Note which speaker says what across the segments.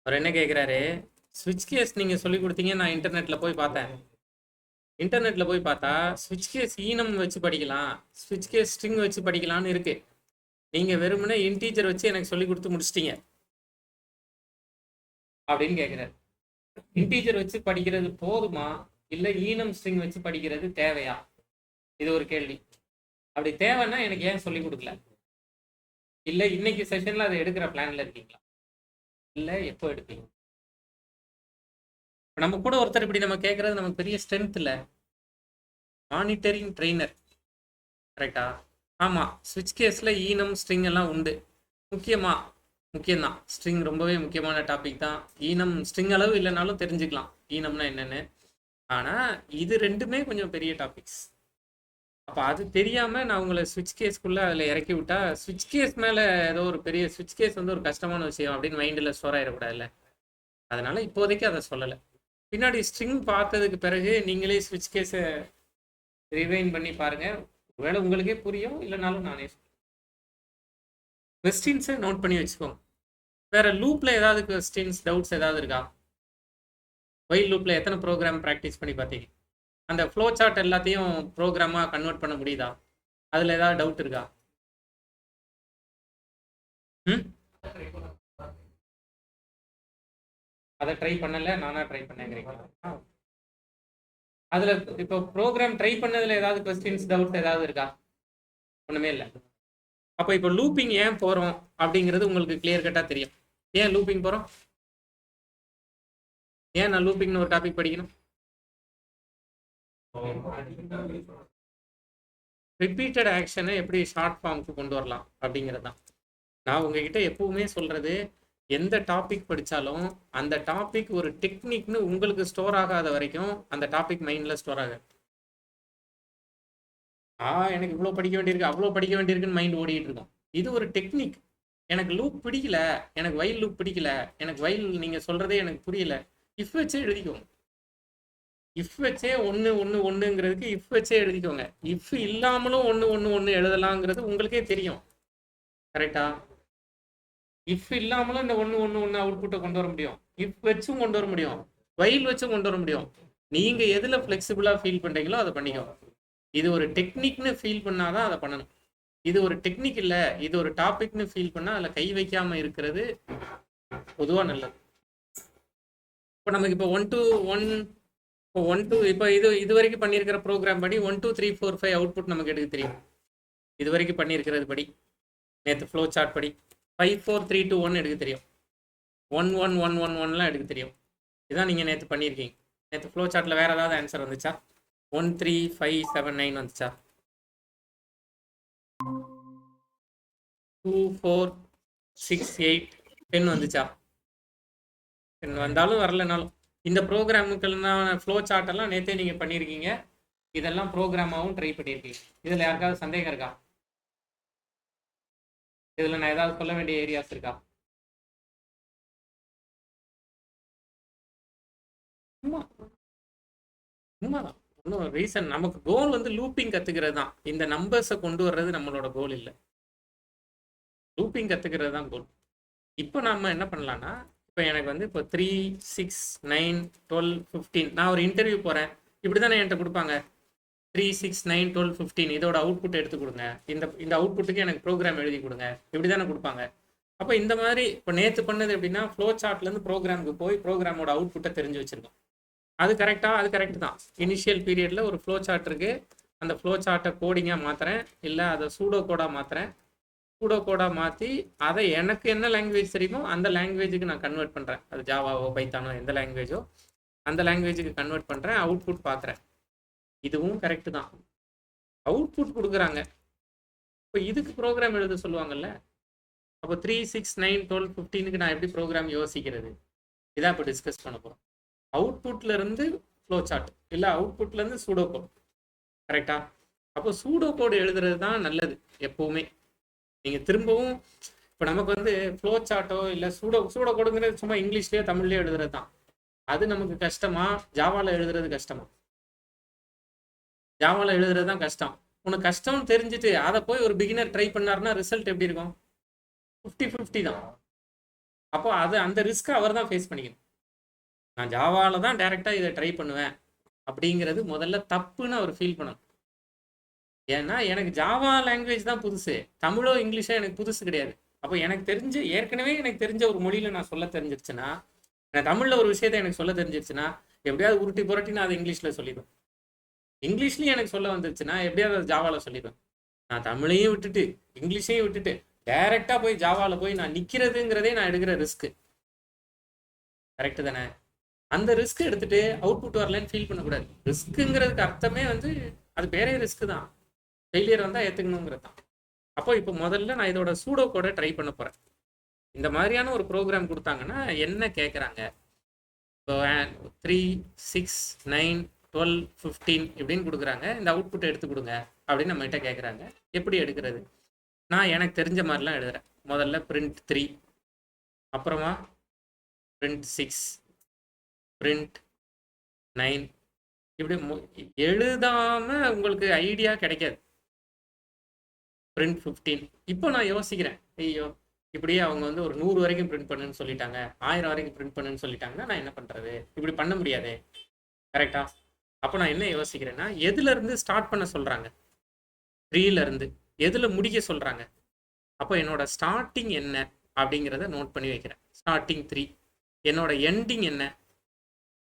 Speaker 1: அவர் என்ன கேட்குறாரு, ஸ்விட்ச் கேஸ் நீங்கள் சொல்லி கொடுத்தீங்க, நான் இன்டர்நெட்டில் போய் பார்த்தேன். இன்டர்நெட்டில் போய் பார்த்தா ஸ்விட்ச் கேஸ் ஈனம் வச்சு படிக்கலாம், ஸ்விட்ச் கேஸ் ஸ்ட்ரிங் வச்சு படிக்கலாம்னு இருக்கு. நீங்கள் வெறுமனே இன்டீஜர் வச்சு எனக்கு சொல்லி கொடுத்து முடிச்சிட்டீங்க அப்படின்னு கேட்குறாரு. இன்டீஜர் வச்சு படிக்கிறது போதுமா, இல்லை ஈனம் ஸ்ட்ரிங் வச்சு படிக்கிறது தேவையா? இது ஒரு கேள்வி. அப்படி தேவைன்னா எனக்கு ஏன் சொல்லி கொடுக்கல? இல்லை இன்னைக்கு செஷனில் அதை எடுக்கிற பிளானில் இருக்கீங்களா? இல்லை எப்போ எடுப்பீங்க? நம்ம கூட ஒருத்தர் இப்படி நம்ம கேட்கறது நமக்கு பெரிய ஸ்ட்ரென்த் இல்லை. மானிட்டரிங் ட்ரெயினர், கரெக்டா? ஆமாம், ஸ்விட்ச் கேஸில் ஈனம் ஸ்ட்ரிங் எல்லாம் உண்டு. முக்கியம்தான். ஸ்ட்ரிங் ரொம்பவே முக்கியமான டாபிக் தான். ஈனம் ஸ்ட்ரிங் அளவு இல்லைனாலும் தெரிஞ்சுக்கலாம் ஈனம்னா என்னென்னு. ஆனால் இது ரெண்டுமே கொஞ்சம் பெரிய டாபிக்ஸ். அப்போ அது தெரியாமல் நான் உங்களை ஸ்விட்ச் கேஸ்க்குள்ளே அதில் இறக்கி விட்டா, ஸ்விட்ச் கேஸ் மேலே ஏதோ ஒரு பெரிய ஸ்விட்ச் கேஸ் வந்து ஒரு கஷ்டமான விஷயம் அப்படின்னு மைண்டில் ஸ்டோர் ஆகிடக்கூடாதுல்ல. அதனால இப்போதைக்கு அதை சொல்லலை. பின்னாடி ஸ்ட்ரிங் பார்த்ததுக்கு பிறகு நீங்களே ஸ்விட்ச் கேஸை ரிவைன் பண்ணி பாருங்கள். ஒருவேளை உங்களுக்கே புரியும், இல்லைனாலும் நானே சொல்றேன். கொஸ்டின்ஸை நோட் பண்ணி வச்சுக்கோங்க. வேற லூப்ல ஏதாவது கொஸ்டின்ஸ், டவுட்ஸ் ஏதாவது இருக்கா? வைல் லூப்ல எத்தனை ப்ரோக்ராம் ப்ராக்டிஸ் பண்ணி பார்த்தீங்க? அந்த ஃப்ளோ சார்ட் எல்லாத்தையும் ப்ரோக்ராமா கன்வெர்ட் பண்ண முடியுதா? அதுல ஏதாவது டவுட் இருக்கா? அதை ட்ரை பண்ணல, நானா ட்ரை பண்ணேங்கிறீங்களா? அதுல இப்போ ப்ரோக்ராம் ட்ரை பண்ணதுல ஏதாவது கொஸ்டின்ஸ், டவுட்ஸ் ஏதாவது இருக்கா? ஒண்ணுமே இல்லை. அப்போ இப்போ லூப்பிங் ஏன் போறோம் அப்படிங்கிறது உங்களுக்கு கிளியர் கட்டா தெரியும். ஏன் லூப்பிங் போறோம்? ஏன் நான் லூப்பிங்னு ஒரு டாபிக் படிக்கணும்? ரிப்பீட்டட் ஆக்ஷனை எப்படி ஷார்ட் ஃபார்முக்கு கொண்டு வரலாம் அப்படிங்கிறது தான். நான் உங்ககிட்ட எப்பவுமே சொல்றது, எந்த டாபிக் படித்தாலும் அந்த டாபிக் ஒரு டெக்னிக்னு உங்களுக்கு ஸ்டோர் ஆகாத வரைக்கும் அந்த டாபிக் மைண்டில் ஸ்டோர் ஆகாது. எனக்கு இவ்வளோ படிக்க வேண்டியிருக்கு, அவ்வளோ படிக்க வேண்டியிருக்குன்னு மைண்ட் ஓடிட்டு இருக்கும். இது ஒரு டெக்னிக். எனக்கு லூப் பிடிக்கல, எனக்கு வைல் லூப் பிடிக்கல, எனக்கு வைல் நீங்கள் சொல்கிறதே எனக்கு புரியல, இஃப் வச்சே எழுதிக்கோங்க. இஃப் வச்சே ஒன்றுங்கிறதுக்கு இஃப் வச்சே எழுதிக்கோங்க. இஃப் இல்லாமலும் ஒன்று எழுதலாங்கிறது உங்களுக்கே தெரியும், கரெக்டா? இஃப் இல்லாமலும் இந்த ஒன்று அவுட்புட்டை கொண்டு வர முடியும், இஃப் வச்சும் கொண்டு வர முடியும், வைல் வச்சும் கொண்டு வர முடியும். நீங்கள் எதில் ஃப்ளெக்சிபிளாக ஃபீல் பண்ணுறீங்களோ அதை பண்ணிக்கோங்க. இது ஒரு டெக்னிக்னு ஃபீல் பண்ணாதான் அதை பண்ணணும். இது ஒரு டெக்னிக் இல்லை, இது ஒரு டாபிக்னு ஃபீல் பண்ணால் அதில் கை வைக்காமல் இருக்கிறது பொதுவாக நல்லது. இப்போ நமக்கு இப்போ 1 to 1 இப்போ இது வரைக்கும் பண்ணியிருக்கிற ப்ரோக்ராம் படி 1 2 3 4 5 அவுட்புட் நமக்கு எடுக்க தெரியும். இது வரைக்கும் பண்ணியிருக்கிறது படி, நேற்று ஃப்ளோ சார்ட் படி 5 4 3 2 1 எடுக்க தெரியும். 1 1 1 1 1லாம் எடுக்க தெரியும். இதுதான் நீங்கள் நேற்று பண்ணியிருக்கீங்க. நேற்று ஃப்ளோ சார்ட்டில் வேறு ஏதாவது ஆன்சர் வந்துச்சா? 1 3 5 7 9 வந்துச்சா? 2 4 6 8 10 வந்துச்சா? 10 வந்தாலும் வரலனாலும் இந்த ப்ரோக்ராமுக்கெல்லாம் ஃப்ளோ சார்ட் எல்லாம் நேற்றே நீங்கள் பண்ணியிருக்கீங்க. இதெல்லாம் ப்ரோக்ராமாகவும் ட்ரை பண்ணியிருக்கீங்க. இதில் யாருக்காவது சந்தேகம் இருக்கா? இதில் நான் ஏதாவது சொல்ல வேண்டிய ஏரியாஸ் இருக்கா? உண்மைதான். ஒன்றும் ரீசன், நமக்கு கோல் வந்து லூப்பிங் கற்றுக்கிறது தான். இந்த நம்பர்ஸை கொண்டு வர்றது நம்மளோட கோல் இல்லை, லூப்பிங் கற்றுக்கிறது தான் கோல். இப்போ நம்ம என்ன பண்ணலான்னா, இப்போ எனக்கு வந்து இப்போ 3 6 9 12 15 நான் ஒரு இன்டர்வியூ போகிறேன், இப்படி தானே என்கிட்ட கொடுப்பாங்க. 3 6 9 12 15 இதோட அவுட்புட் எடுத்து கொடுங்க, இந்த அவுட்புட்டுக்கு எனக்கு ப்ரோக்ராம் எழுதி கொடுங்க, இப்படி தானே கொடுப்பாங்க. அப்போ இந்த மாதிரி இப்போ நேற்று பண்ணது எப்படின்னா, ஃப்ளோ சார்ட்லேருந்து ப்ரோக்ராமுக்கு போய் ப்ரோக்ராமோட அவுட்புட்டை தெரிஞ்சு வச்சுருக்கோம். அது கரெக்டாக, அது கரெக்டு தான். இனிஷியல் பீரியடில் ஒரு ஃப்ளோ சார்ட் இருக்குது, அந்த ஃப்ளோ சார்ட்டை கோடிங்காக மாற்றுறேன், இல்லை அதை சூடோ கோடாக மாற்றுறேன். சூடோ கோடாக மாற்றி அதை எனக்கு என்ன லாங்குவேஜ் தெரியுமோ அந்த லாங்குவேஜுக்கு நான் கன்வெர்ட் பண்ணுறேன். அது ஜாவாவோ பைத்தானோ எந்த லாங்குவேஜோ அந்த லாங்குவேஜுக்கு கன்வெர்ட் பண்ணுறேன், அவுட்புட் பார்க்குறேன். இதுவும் கரெக்டு தான். அவுட்புட் கொடுக்குறாங்க, இப்போ இதுக்கு ப்ரோக்ராம் எழுத சொல்லுவாங்கல்ல. அப்போ 3 6 9 12 15க்கு நான் எப்படி ப்ரோக்ராம் யோசிக்கிறது, இதான் இப்போ டிஸ்கஸ் பண்ண போகிறோம். அவுட்புட்லேருந்து ஃப்ளோ சார்ட், இல்லை அவுட்புட்லேருந்து சூடோ கோட், கரெக்டா? அப்போ சூடோ கோடு எழுதுறது தான் நல்லது எப்போவுமே. நீங்கள் திரும்பவும் இப்போ நமக்கு வந்து ஃப்ளோ சார்ட்டோ இல்லை சூடோ கோடுங்கிறது சும்மா இங்கிலீஷ்லேயோ தமிழ்லேயோ எழுதுறது தான். அது நமக்கு கஷ்டமா, ஜாவாவில் எழுதுறது கஷ்டமா? ஜாவாவில் எழுதுறது தான் கஷ்டம். உனக்கு கஷ்டம்னு தெரிஞ்சுட்டு அதை போய் ஒரு பிகினர் ட்ரை பண்ணாருன்னா ரிசல்ட் எப்படி இருக்கும்? 50-50 தான். அப்போ அந்த ரிஸ்க்கை அவர் தான் ஃபேஸ் பண்ணிக்கணும். நான் ஜாவாவில் தான் டைரெக்டாக இதை ட்ரை பண்ணுவேன் அப்படிங்கிறது முதல்ல தப்புன்னு அவர் ஃபீல் பண்ணணும். ஏன்னா எனக்கு ஜாவா லாங்குவேஜ் தான் புதுசு, தமிழோ இங்கிலீஷோ எனக்கு புதுசு கிடையாது. அப்போ ஏற்கனவே எனக்கு தெரிஞ்ச ஒரு மொழியில் நான் சொல்ல தெரிஞ்சிருச்சுன்னா, நான் தமிழில் ஒரு விஷயத்தை எனக்கு சொல்ல தெரிஞ்சிருச்சுன்னா எப்படியாவது உருட்டி புரட்டி நான் அதை இங்கிலீஷில் சொல்லிடுவேன். இங்கிலீஷ்லையும் எனக்கு சொல்ல வந்துருச்சுன்னா எப்படியாவது அது ஜாவாவில் சொல்லிடுவேன். நான் தமிழையும் விட்டுட்டு இங்கிலீஷையும் விட்டுட்டு டைரெக்டாக போய் ஜாவாவில் போய் நான் நிற்கிறதுங்கிறதே நான் எடுக்கிற ரிஸ்க்கு. கரெக்டு தானே? அந்த ரிஸ்க் எடுத்துட்டு அவுட்புட் வரலன்னு ஃபீல் பண்ணக்கூடாது. ரிஸ்க்குங்கிறதுக்கு அர்த்தமே அது பேரே ரிஸ்க்கு தான். ஃபெயிலியர் வந்தால் ஏற்றுக்கணுங்கிறது தான். அப்போ இப்போ முதல்ல நான் இதோட சூடோ கோடை ட்ரை பண்ண போகிறேன். இந்த மாதிரியான ஒரு ப்ரோக்ராம் கொடுத்தாங்கன்னா என்ன கேட்குறாங்க, இப்போ 3, 6, 9, 12, 15 இப்படின்னு கொடுக்குறாங்க. இந்த அவுட்புட்டை எடுத்து கொடுங்க அப்படின்னு நம்மகிட்ட கேட்குறாங்க. எப்படி எடுக்கிறது? நான் எனக்கு தெரிஞ்ச மாதிரிலாம் எழுதுறேன். முதல்ல print 3, அப்புறமா print 6, print 9 இப்படி எழுதாம உங்களுக்கு ஐடியா கிடைக்காது. print 15 இப்போ நான் யோசிக்கிறேன், ஐயோ இப்படியே அவங்க ஒரு 100 வரைக்கும் பிரிண்ட் பண்ணுன்னு சொல்லிட்டாங்க, 1000 வரைக்கும் பிரிண்ட் பண்ணுன்னு சொல்லிட்டாங்கன்னா நான் என்ன பண்றது? இப்படி பண்ண முடியாதே. கரெக்டா? அப்போ நான் என்ன யோசிக்கிறேன்னா, எதுல இருந்து ஸ்டார்ட் பண்ண சொல்றாங்க? 3ல இருந்து. எதுல முடிக்க சொல்றாங்க? அப்போ என்னோட ஸ்டார்டிங் என்ன அப்படிங்கிறத நோட் பண்ணி வைக்கிறேன். ஸ்டார்டிங் 3. என்னோட எண்டிங் என்ன?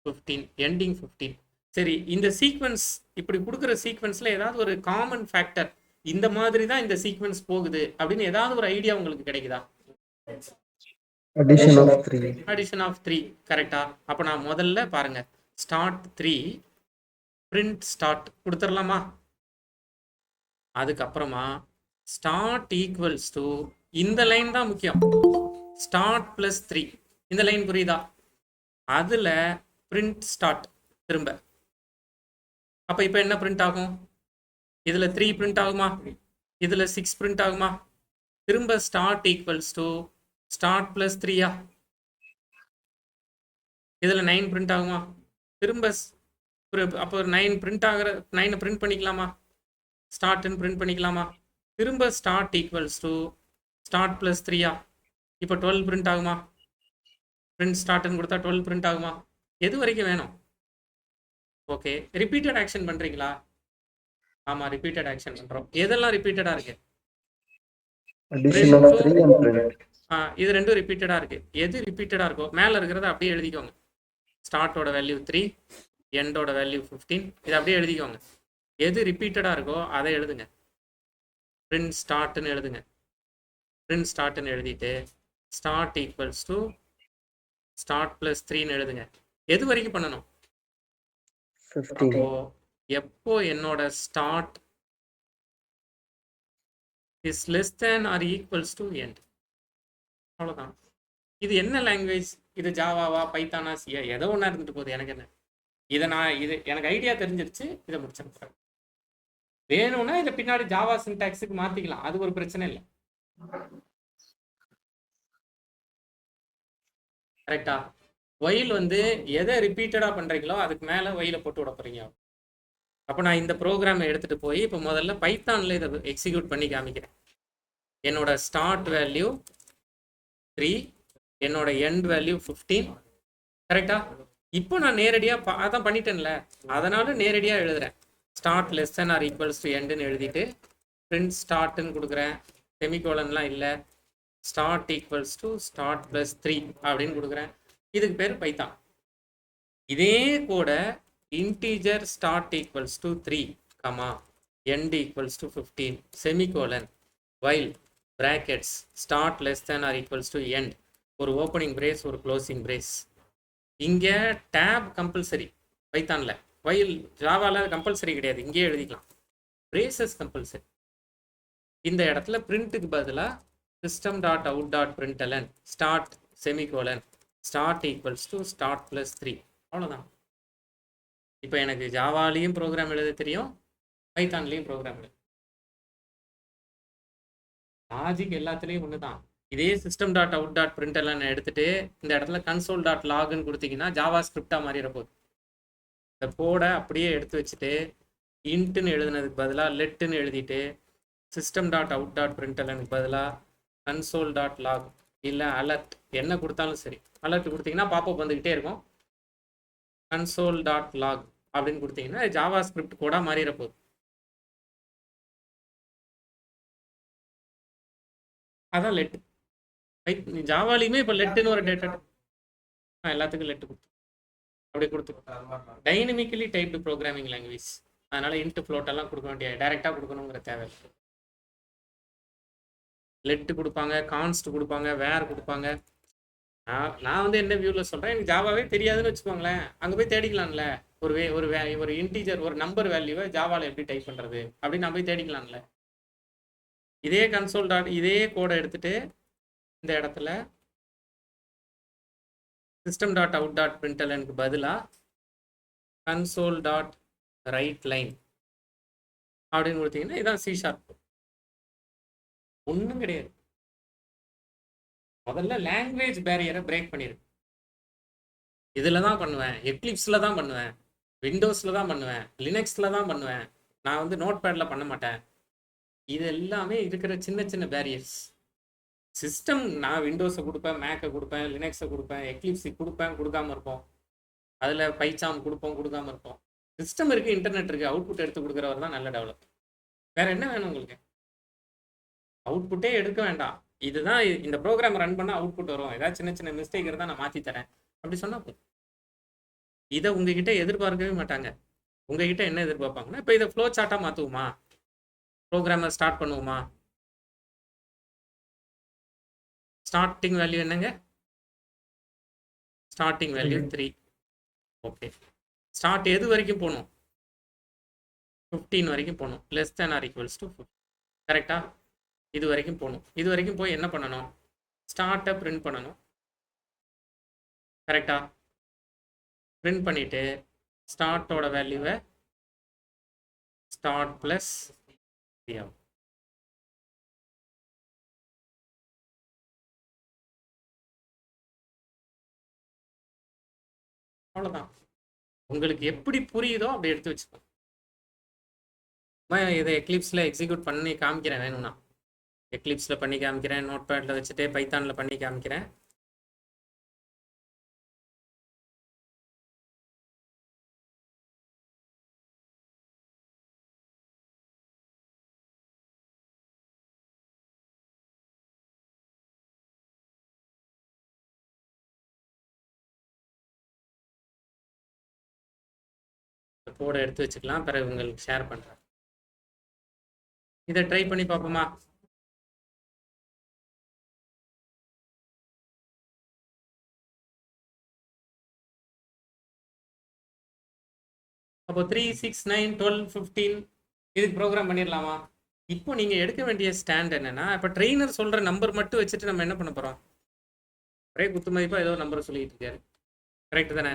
Speaker 1: 15. எண்டிங் 15. சரி, இந்த சீக்வன்ஸ் இப்படி கொடுக்குற சீக்வன்ஸ்ல ஏதாவது ஒரு காமன் ஃபேக்டர், இந்த மாதிரி தான் இந்த சீக்வன்ஸ் போகுது அப்படின்னு ஏதாவது ஒரு ஐடியா உங்களுக்கு கிடைக்குதா? Addition of 3. கரெக்டா? அப்போ நான் முதல்ல பாருங்க, ஸ்டார்ட் 3 பிரிண்ட் ஸ்டார்ட் கொடுத்துடலாமா? அதுக்கப்புறமா ஸ்டார்ட் ஈக்குவல்ஸ் டு இந்த லைன் தான் முக்கியம், ஸ்டார்ட் பிளஸ் 3. இந்த லைன் புரியுதா? அதுல பிரிண்ட் ஸ்டார்ட் திரும்ப. அப்ப இப்ப என்ன பிரிண்ட் ஆகும்? இதுல 3 பிரிண்ட் ஆகுமா? இதுல 6 பிரிண்ட் ஆகுமா? திரும்ப start equals to start plus 3யா? இதுல 9 பிரிண்ட் ஆகுமா? திரும்ப அப்போ 9 பிரிண்ட் ஆகிற 9 பிரிண்ட் பண்ணிக்கலாமா? ஸ்டார்ட்னு பிரிண்ட் பண்ணிக்கலாமா? திரும்ப start equals to start plus 3யா? இப்போ 12 பிரிண்ட் ஆகுமா? பிரிண்ட் ஸ்டார்ட்னு கொடுத்தா 12 பிரிண்ட் ஆகுமா? எது வரைக்கும் வேணும்? ஓகே, ரிப்பீட்டட் ஆக்ஷன் பண்றீங்களா? ஆமா, ரிப்பீட்டட் ஆக்ஷன் பண்றோம். எதெல்லாம் ரிப்பீட்டடா இருக்கு? இது ரெண்டும் ரிப்பீட்டடா இருக்கு. எது ரிப்பீட்டடா இருக்கோ மேல இருக்கிறத அப்படியே எழுதிக்கோங்க. ஸ்டார்ட்டோட வேல்யூ 3, எண்டோட வேல்யூ 15. இதை அப்படியே எழுதிக்கோங்க. எது ரிப்பீட்டடா இருக்கோ அதை எழுதுங்க. பிரிண்ட் ஸ்டார்ட்னு எழுதுங்க. பிரிண்ட் ஸ்டார்ட்னு எழுதிட்டு start equals to start plus 3ன்னு எழுதுங்க. எது வரைக்கும் பண்ணணும்? அப்போ எப்போ என்னோட start is less than or equals to end, அவ்வளோதான். இது என்ன லாங்குவேஜ்? இது ஜாவாவா, பைத்தானா, சியா, ஏதோ ஒன்றா இருந்துட்டு போகுது. எனக்கு என்ன, எனக்கு ஐடியா தெரிஞ்சிருச்சு, இதை முடிச்சிருக்கிறேன். வேணும்னா இதை பின்னாடி ஜாவா சின்டாக்ஸுக்கு மாற்றிக்கலாம், அது ஒரு பிரச்சனை இல்லை. கரெக்டா? ஒயில் எதை ரிப்பீட்டடாக பண்ணுறீங்களோ அதுக்கு மேலே ஒயிலை போட்டு விட போகிறீங்க. அப்போ நான் இந்த ப்ரோக்ராமை எடுத்துகிட்டு போய் இப்போ முதல்ல பைத்தானில் இதை எக்ஸிக்யூட் பண்ணி காமிக்கிறேன். என்னோட ஸ்டார்ட் வேல்யூ 3, என்னோட எண்ட் வேல்யூ 15. கரெக்டா? இப்போ நான் நேரடியாக அதான் பண்ணிட்டேன்ல, அதனால நேரடியாக எழுதுறேன். Start less than or equals to எண்டுன்னு எழுதிட்டு பிரிண்ட் ஸ்டார்ட்னு கொடுக்குறேன். செமிகோலன்லாம் இல்லை. Start equals to start plus 3 அப்படின்னு கொடுக்குறேன். இதுக்கு பேர் பைத்தான். இதே கூட integer start equals to 3, end equals to 15, semicolon, while brackets start less than or equals to end, ஒரு ஓப்பனிங் பிரேஸ் ஒரு க்ளோசிங் பிரேஸ். இங்கே டேப் கம்பல்சரி பைத்தானில், while ஜாவாவில் கம்பல்சரி கிடையாது, இங்கே எழுதிக்கலாம். Braces compulsory. இந்த இடத்துல பிரிண்ட்டுக்கு பதிலாக system.out.println start semicolon start equals to start plus 3, அவ்வளோதான். இப்போ எனக்கு ஜாவாலையும் ப்ரோக்ராம் எழுத தெரியும், பைத்தான்லையும் ப்ரோக்ராம் எழுத. லாஜிக் எல்லாத்துலேயும் ஒன்று தான். இதே system.out.println எடுத்துட்டு இந்த இடத்துல console.logன்னு கொடுத்தீங்கன்னா ஜாவா ஸ்கிரிப்டாக மாறிட போகுது. இந்த கோடை அப்படியே எடுத்து வச்சுட்டு இன்ட்டுன்னு எழுதுனதுக்கு பதிலாக லெட்டுன்னு எழுதிட்டு system.out.printlnக்கு பதிலாக console.log இல்லை அலர்ட் என்ன கொடுத்தாலும் சரி. அலர்ட் கொடுத்தீங்கன்னா பாப்பப் வந்துக்கிட்டே இருக்கும். console.log அப்படின்னு கொடுத்தீங்கன்னா ஜாவா ஸ்கிரிப்ட் கூட மாறிட போகுது. அதான் லெட். ஜாவாலையுமே இப்போ லெட்டுன்னு ஒரு டேட்டா எல்லாத்துக்கும் லெட்டு கொடுத்து அப்படி கொடுத்து டைனமிக்கலி டைப்டு ப்ரோக்ராமிங் லாங்குவேஜ். அதனால இன்ட்டு ஃப்ளோட் எல்லாம் கொடுக்க வேண்டிய டைரெக்டாக கொடுக்கணுங்கிற தேவை. லெட்டு கொடுப்பாங்க, கான்ஸ்ட் கொடுப்பாங்க, வேர் கொடுப்பாங்க. நான் வந்து என்ன வியூவில் சொல்கிறேன், எனக்கு ஜாவாவே தெரியாதுன்னு வச்சுக்கோங்களேன், அங்கே போய் தேடிக்கலாம்ல. ஒரு இன்டீஜர் ஒரு நம்பர் வேல்யூவை ஜாவாவில் எப்படி டைப் பண்ணுறது அப்படின்னு நான் போய் தேடிக்கலாம்ல. இதே கன்சோல் டாட் இதே கோடை எடுத்துட்டு இந்த இடத்துல சிஸ்டம் டாட் அவுட் டாட் பிரிண்டலனுக்கு பதிலாக கன்சோல் டாட் ரைட் லைன் அப்படின்னு கொடுத்தீங்கன்னா இதான் C#. ஒன்றும் கிடையாது. முதல்ல லாங்குவேஜ் பேரியரை பிரேக் பண்ணிருக்கு. இதில் தான் பண்ணுவேன், எக்லிப்ஸில் தான் பண்ணுவேன், விண்டோஸில் தான் பண்ணுவேன், லினக்ஸில் தான் பண்ணுவேன், நான் வந்து நோட் பேடில் பண்ண மாட்டேன். இது எல்லாமே இருக்கிற சின்ன சின்ன பேரியர்ஸ். சிஸ்டம் நான் விண்டோஸை கொடுப்பேன், மேக்கை கொடுப்பேன், லினக்ஸை கொடுப்பேன், எக்லிப்ஸை கொடுப்பேன், கொடுக்காம இருப்போம். அதில் பைச்சாம் கொடுப்போம், கொடுக்காம இருப்போம். சிஸ்டம் இருக்குது, இன்டர்நெட் இருக்குது, அவுட்புட் எடுத்து கொடுக்குறவர் தான் நல்ல டெவலப். வேறு என்ன வேணும் உங்களுக்கு? அவுட்புட்டே எடுக்க வேண்டாம், இதுதான் இந்த ப்ரோக்ராம் ரன் பண்ணால் அவுட்புட் வரும், ஏதாவது சின்ன சின்ன மிஸ்டேக் இருந்தால் நான் மாற்றி தரேன் அப்படி சொன்னால் இதை உங்ககிட்ட எதிர்பார்க்கவே மாட்டாங்க. உங்ககிட்ட என்ன எதிர்பார்ப்பாங்கன்னா, இப்போ இதை ஃப்ளோ சார்ட்டாக மாற்றுவோமா, ப்ரோக்ராமை ஸ்டார்ட் பண்ணுவோமா. ஸ்டார்டிங் வேல்யூ என்னங்க? Starting value 3. ஓகே, ஸ்டார்ட் எது வரைக்கும் போகணும்? 15 வரைக்கும் போகணும். Less than or equals to 15. கரெக்டா? இது வரைக்கும் போகணும். இது வரைக்கும் போய் என்ன பண்ணணும்? ஸ்டார்ட்டை பிரிண்ட் பண்ணணும். கரெக்டா? பிரிண்ட் பண்ணிட்டு ஸ்டார்ட்டோட வேல்யூவை ஸ்டார்ட் ப்ளஸ் 3 ஆகும். அவ்வளோதான். உங்களுக்கு எப்படி புரியுதோ அப்படி எடுத்து வச்சுக்கோங்க. இதை எக்லிப்ஸில் எக்ஸிக்யூட் பண்ணி காமிக்கிறேன், வேணும்னா எக்லிப்ஸில் பண்ணி காமிக்கிறேன், நோட் பேடில் வச்சுட்டு பைத்தானில் பண்ணி காமிக்கிறேன். கோடை எடுத்து வச்சுக்கலாம், பிறகு உங்களுக்கு ஷேர் பண்ணுறேன். இதை ட்ரை பண்ணி பார்ப்போமா? அப்போ 3, 6, 9, 12, 15 இதுக்கு ப்ரோக்ராம் பண்ணிடலாமா? இப்போ நீங்கள் எடுக்க வேண்டிய ஸ்டாண்ட் என்னன்னா, இப்போ ட்ரெயினர் சொல்கிற நம்பர் மட்டும் வச்சுட்டு நம்ம என்ன பண்ண போகிறோம்? ஒரே குத்து மதிப்பாக ஏதோ நம்பரை சொல்லிட்டு இருக்காரு, கரெக்டு தானே?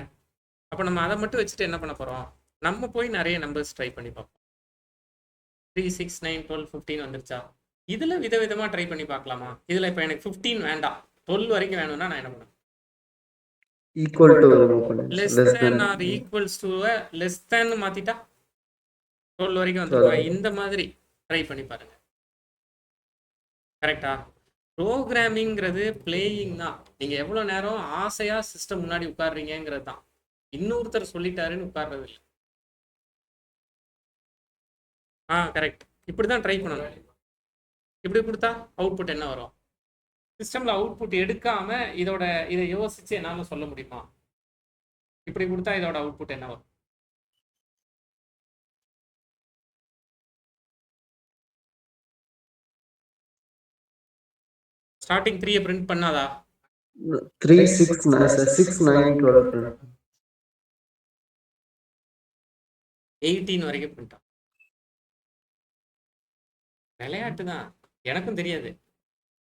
Speaker 1: அப்போ நம்ம அதை மட்டும் வச்சுட்டு என்ன பண்ண போகிறோம்? நம்ம போய் நிறைய நம்பர்ஸ் ட்ரை பண்ணி பார்ப்போம். 3, 6, 9, 12, 15 வந்துருச்சா? இதில் விதவிதமாக ட்ரை பண்ணி பார்க்கலாமா? இதில் இப்போ எனக்கு 15 வேண்டாம், 12 வரைக்கும் வேணும்னா நான் என்ன பண்ணுவேன்?
Speaker 2: Equal to
Speaker 1: less than or equals to less than மாற்றிட்டா 12 வரைக்கும் வந்துருவேன். இந்த மாதிரி ட்ரை பண்ணி பாருங்க. கரெக்டா? ப்ரோக்ராமிங்கிறது பிளேயிங் தான். நீங்கள் எவ்வளோ நேரம் ஆசையாக சிஸ்டம் முன்னாடி உட்காடுறீங்கிறது தான். இன்னொருத்தர் சொல்லிட்டாருன்னு உட்கார்றது இல்லை. கரெக்ட். இப்படி தான் ட்ரை பண்ணணும். இப்படி கொடுத்தா அவுட்புட் என்ன வரும்? சிஸ்டமில் அவுட்புட் எடுக்காம இதை யோசிச்சு என்னால் சொல்ல முடியுமா? இப்படி கொடுத்தா இதோட அவுட்புட் என்ன வரும்? ஸ்டார்டிங் 3 பிரிண்ட் பண்ணாதா?
Speaker 2: 3, 6, 6, 9, 12
Speaker 1: 18 வரைக்கும் பிரிண்ட் ஆகும். விளையாட்டு தான், எனக்கும் தெரியாது,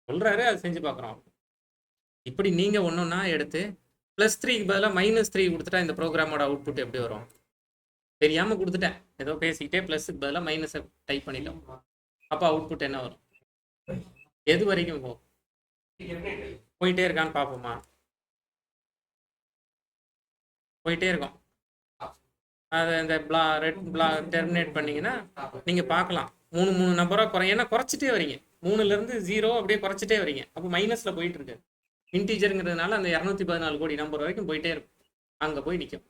Speaker 1: சொல்றாரு, அது செஞ்சு பார்க்குறோம். இப்படி நீங்கள் ஒன்றுன்னா எடுத்து +3க்கு பதிலாக -3 கொடுத்துட்டா இந்த ப்ரோக்ராமோட அவுட்புட் எப்படி வரும்? தெரியாமல் கொடுத்துட்டேன், ஏதோ பேசிக்கிட்டே +க்கு பதிலாக மைனஸை டைப் பண்ணிட்டோம். அப்போ அவுட்புட் என்ன வரும்? எது வரைக்கும் போகும்? போயிட்டே இருக்கான்னு பார்ப்போமா? போயிட்டே இருக்கும். அதை இந்த ரெட் டெர்மினேட் பண்ணிங்கன்னா நீங்கள் பார்க்கலாம் 3 நம்பராக ஏன்னா குறைச்சிட்டே வரீங்க. 3லேருந்து 0 அப்படியே குறைச்சிட்டே வரீங்க. அப்போ மைனஸில் போயிட்டு இருக்கு. இன்டீஜருங்கிறதுனால அந்த 214 கோடி நம்பர் வரைக்கும் போயிட்டே இருக்கும், அங்கே போய் நிற்கும்.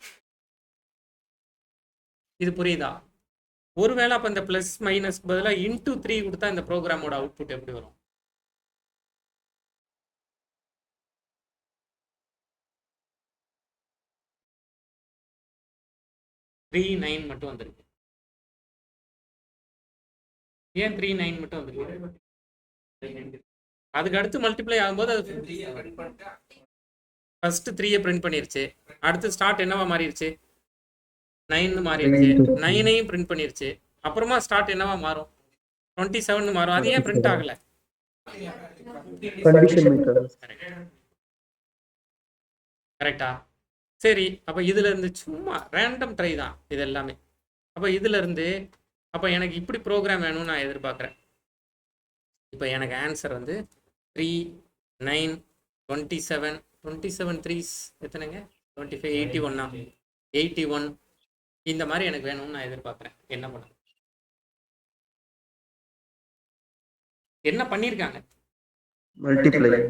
Speaker 1: இது புரியுதா? ஒருவேளை அப்போ இந்த ப்ளஸ் மைனஸ் பதிலாக இன்டூ 3 கொடுத்தா இந்த ப்ரோக்ராமோட அவுட்புட் எப்படி வரும்? த்ரீ 9 மட்டும் வந்திருக்கு. ஏன் 3 9 மட்டும் வந்திருக்கு? அதுக்கு அடுத்து மல்டிப்ளை ஆகும்போது அது ஃபர்ஸ்ட் 3 பிரிண்ட் பண்ணிருச்சு, அடுத்து ஸ்டார்ட் என்னவா மாறிடுச்சு? 9 மாறிடுச்சு, 9ஐயும் பிரிண்ட் பண்ணிருச்சு, அப்புறமா ஸ்டார்ட் என்னவா மாறும்? 27 மாறும். அது ஏன் பிரிண்ட் ஆகல? கரெக்டா? சரி, அப்ப இதுல இருந்து சும்மா ரேண்டம் ட்ரை தான் இது எல்லாமே. அப்ப இதுல இருந்து அப்ப எனக்கு இப்படி ப்ரோக்ராம் வேணும்னு நான் எதிர்பார்க்குறேன். இப்போ எனக்கு ஆன்சர் வந்து 3 9 27 27 த்ரீஸ் எத்தனைங்க? 25 81 81 இந்த மாதிரி எனக்கு வேணும்னு நான் எதிர்பார்க்குறேன். என்ன பண்ண என்ன பண்ணியிருக்காங்க?
Speaker 2: மல்டிப்ளை.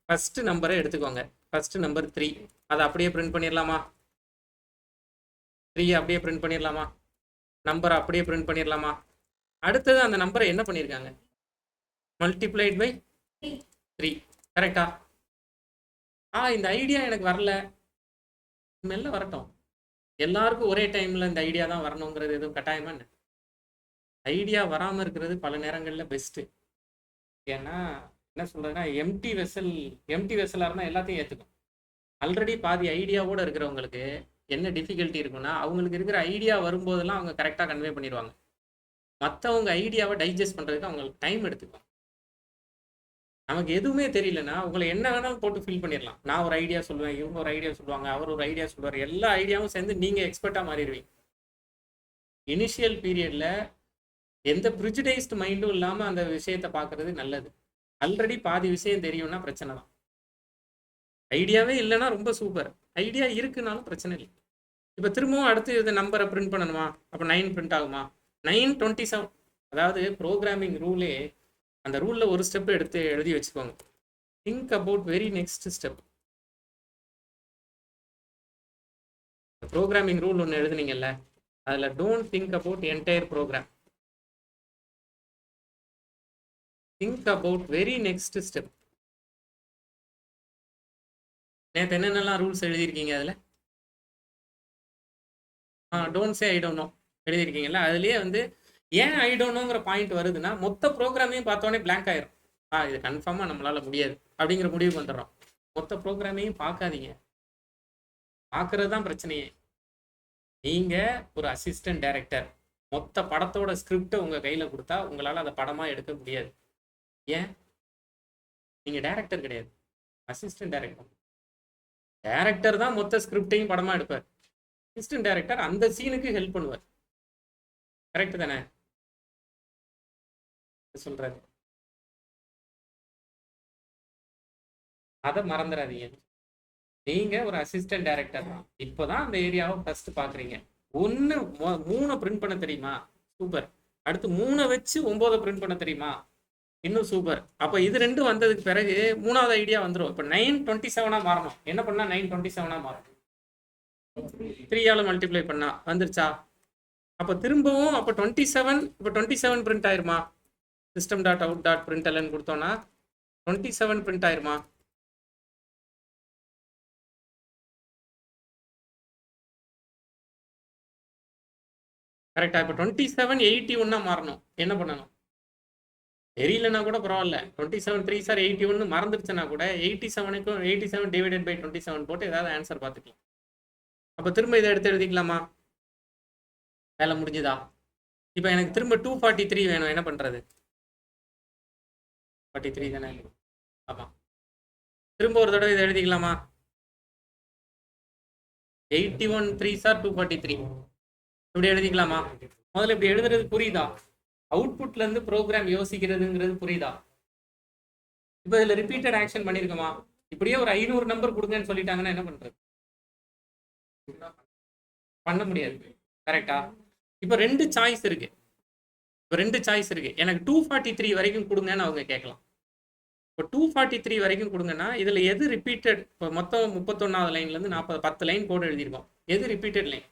Speaker 1: ஃபர்ஸ்ட் நம்பரை எடுத்துக்கோங்க, ஃபர்ஸ்ட் நம்பர் 3, அதை அப்படியே பிரிண்ட் பண்ணிடலாமா? 3 அப்படியே பிரிண்ட் பண்ணிடலாமா? நம்பரை அப்படியே பிரிண்ட் பண்ணிடலாமா? அடுத்தது அந்த நம்பரை என்ன பண்ணியிருக்காங்க? Multiplied by 3. கரெக்டா? இந்த ஐடியா எனக்கு வரல, மெல்ல வரட்டும். எல்லாருக்கும் ஒரே டைம்ல இந்த ஐடியா தான் வரணுங்கிறது எதுவும் கட்டாயமா என்ன? ஐடியா வராமல் இருக்கிறது பல நேரங்களில் பெஸ்ட்டு. ஏன்னா என்ன சொல்றதுன்னா, எம்டி வெசலாக இருந்தால் எல்லாத்தையும் ஏற்றுக்கும். ஆல்ரெடி பாதி ஐடியாவோட இருக்கிறவங்களுக்கு என்ன டிஃபிகல்ட்டி இருக்குன்னா, அவங்களுக்கு இருக்கிற ஐடியா வரும்போதெல்லாம் அவங்க கரெக்டாக கன்வே பண்ணிடுவாங்க. மற்றவங்க ஐடியாவை டைஜஸ்ட் பண்ணுறதுக்கு அவங்களுக்கு டைம் எடுத்துக்கும். நமக்கு எதுவுமே தெரியலன்னா உங்களை என்ன வேணாலும் போட்டு ஃபில் பண்ணிடலாம். நான் ஒரு ஐடியா சொல்லுவேன், இவங்க ஒரு ஐடியா சொல்லுவாங்க, அவர் ஒரு ஐடியா சொல்லுவார், எல்லா ஐடியாவும் சேர்ந்து நீங்கள் எக்ஸ்பர்ட்டாக மாறிடுவீங்க. இனிஷியல் பீரியடில் எந்த ப்ரிஜுடைஸ்டு மைண்டும் இல்லாமல் அந்த விஷயத்தை பார்க்கறது நல்லது. ஆல்ரெடி பாதி விஷயம் தெரியும்னா பிரச்சனை தான். ஐடியாவே இல்லைன்னா ரொம்ப சூப்பர், ஐடியா இருக்குனாலும் பிரச்சனை இல்லை. இப்போ திரும்பவும் அடுத்து இது நம்பரை பிரிண்ட் பண்ணணுமா? அப்போ 9 பிரிண்ட் ஆகுமா? 9 27. அதாவது ப்ரோக்ராமிங் ரூலே, அந்த ரூலில் ஒரு ஸ்டெப் எடுத்து எழுதி வச்சுக்கோங்க. Think about very next step. Programming rule ஒன்று எழுதுனீங்கல்ல, அதில் don't think about entire program, think about very next step. நேற்று என்னென்னலாம் ரூல்ஸ் எழுதியிருக்கீங்க அதில்? Don't say I don't know எழுதியிருக்கீங்கல்ல, அதுலேயே வந்து ஏன் ஐ டோன்ட் நோங்கிற பாயிண்ட் வருதுன்னா, மொத்த ப்ரோக்ராமையும் பார்த்தோன்னே பிளாங்க் ஆயிரும். இது கன்ஃபார்மாக நம்மளால் முடியாது அப்படிங்கிற முடிவுக்கு வந்துடுறோம். மொத்த ப்ரோக்ராமையும் பார்க்காதீங்க, பார்க்கறது தான் பிரச்சனையே. நீங்கள் ஒரு அசிஸ்டன்ட் டைரக்டர், மொத்த படத்தோட ஸ்கிரிப்டை உங்கள் கையில் கொடுத்தா உங்களால் அதை படமாக எடுக்க முடியாது. ஏன்? நீங்கள் டைரக்டர் கிடையாது, அசிஸ்டன்ட் டைரக்டர். டைரக்டர் தான் மொத்த ஸ்கிரிப்டையும் படமாக எடுப்பார், அசிஸ்டன்ட் டைரக்டர் அந்த சீனுக்கு ஹெல்ப் பண்ணுவார். கரெக்ட் தானே சொல்றாரு? அதை மறந்துடாதீங்க. நீங்க ஒரு அசிஸ்டன்ட் டைரக்டர் தான், இப்போதான் அந்த ஏரியாவை ஃபர்ஸ்ட் பாக்குறீங்க. 3 பிரிண்ட் பண்ண தெரியுமா? சூப்பர். அடுத்து 3 வச்சு 9 பிரிண்ட் பண்ண தெரியுமா? இன்னும் சூப்பர். அப்போ இது ரெண்டும் வந்ததுக்கு பிறகு 3வது ஐடியா வந்துடும். இப்போ 927 மாறணும். என்ன பண்ணா 927 மாறும்? 3ஆல மல்டிப்ளை பண்ணா வந்துருச்சா? அப்போ திரும்பவும் அப்போ 27, இப்போ 27 பிரிண்ட் ஆயிருமா? System dot out dot print கொடுத்தோம்னா 27 பிரிண்ட் ஆயிருமா? கரெக்டா? இப்போ 27 81 மாறணும். என்ன பண்ணணும்? தெரியலன்னா கூட பரவாயில்ல, 27 3 சார் 81 மறந்துருச்சுன்னா கூட 87க்கும் 87 டிவைடட் பை 27 போட்டு ஏதாவது ஆன்சர் பார்த்துக்கலாம். அப்போ திரும்ப இதை எடுத்து எழுதிக்கலாமா? வேலை முடிஞ்சுதா? இப்போ எனக்கு திரும்ப 243 வேணும், என்ன பண்ணுறது? 43 தானே? ஆமாம். திரும்ப ஒரு தடவை இதை எழுதிக்கலாமா? 81 3 சார் 243 இப்படி எழுதிக்கலாமா? முதல்ல இப்படி எழுதுறது புரியுதா? அவுட்புட்ல இருந்து ப்ரோக்ராம் யோசிக்கிறதுங்கிறது புரியுதா? இப்போ இதில் ரிப்பீட்டட் ஆக்ஷன் பண்ணியிருக்கோமா? இப்படியே ஒரு 500 நம்பர் கொடுங்கன்னு சொல்லிட்டாங்கன்னா என்ன பண்றது? பண்ண முடியாது. கரெக்டா? இப்போ 2 சாய்ஸ் இருக்கு. எனக்கு 243 வரைக்கும் கொடுங்கன்னு அவங்க கேட்கலாம். இப்போ 243 வரைக்கும் கொடுங்கன்னா இதில் எது ரிப்பீட்டட்? இப்போ மொத்தம் 31வது லைன்லேருந்து 10 லைன் கோடு எழுதியிருக்கோம். எது ரிப்பீட்டட் லைன்?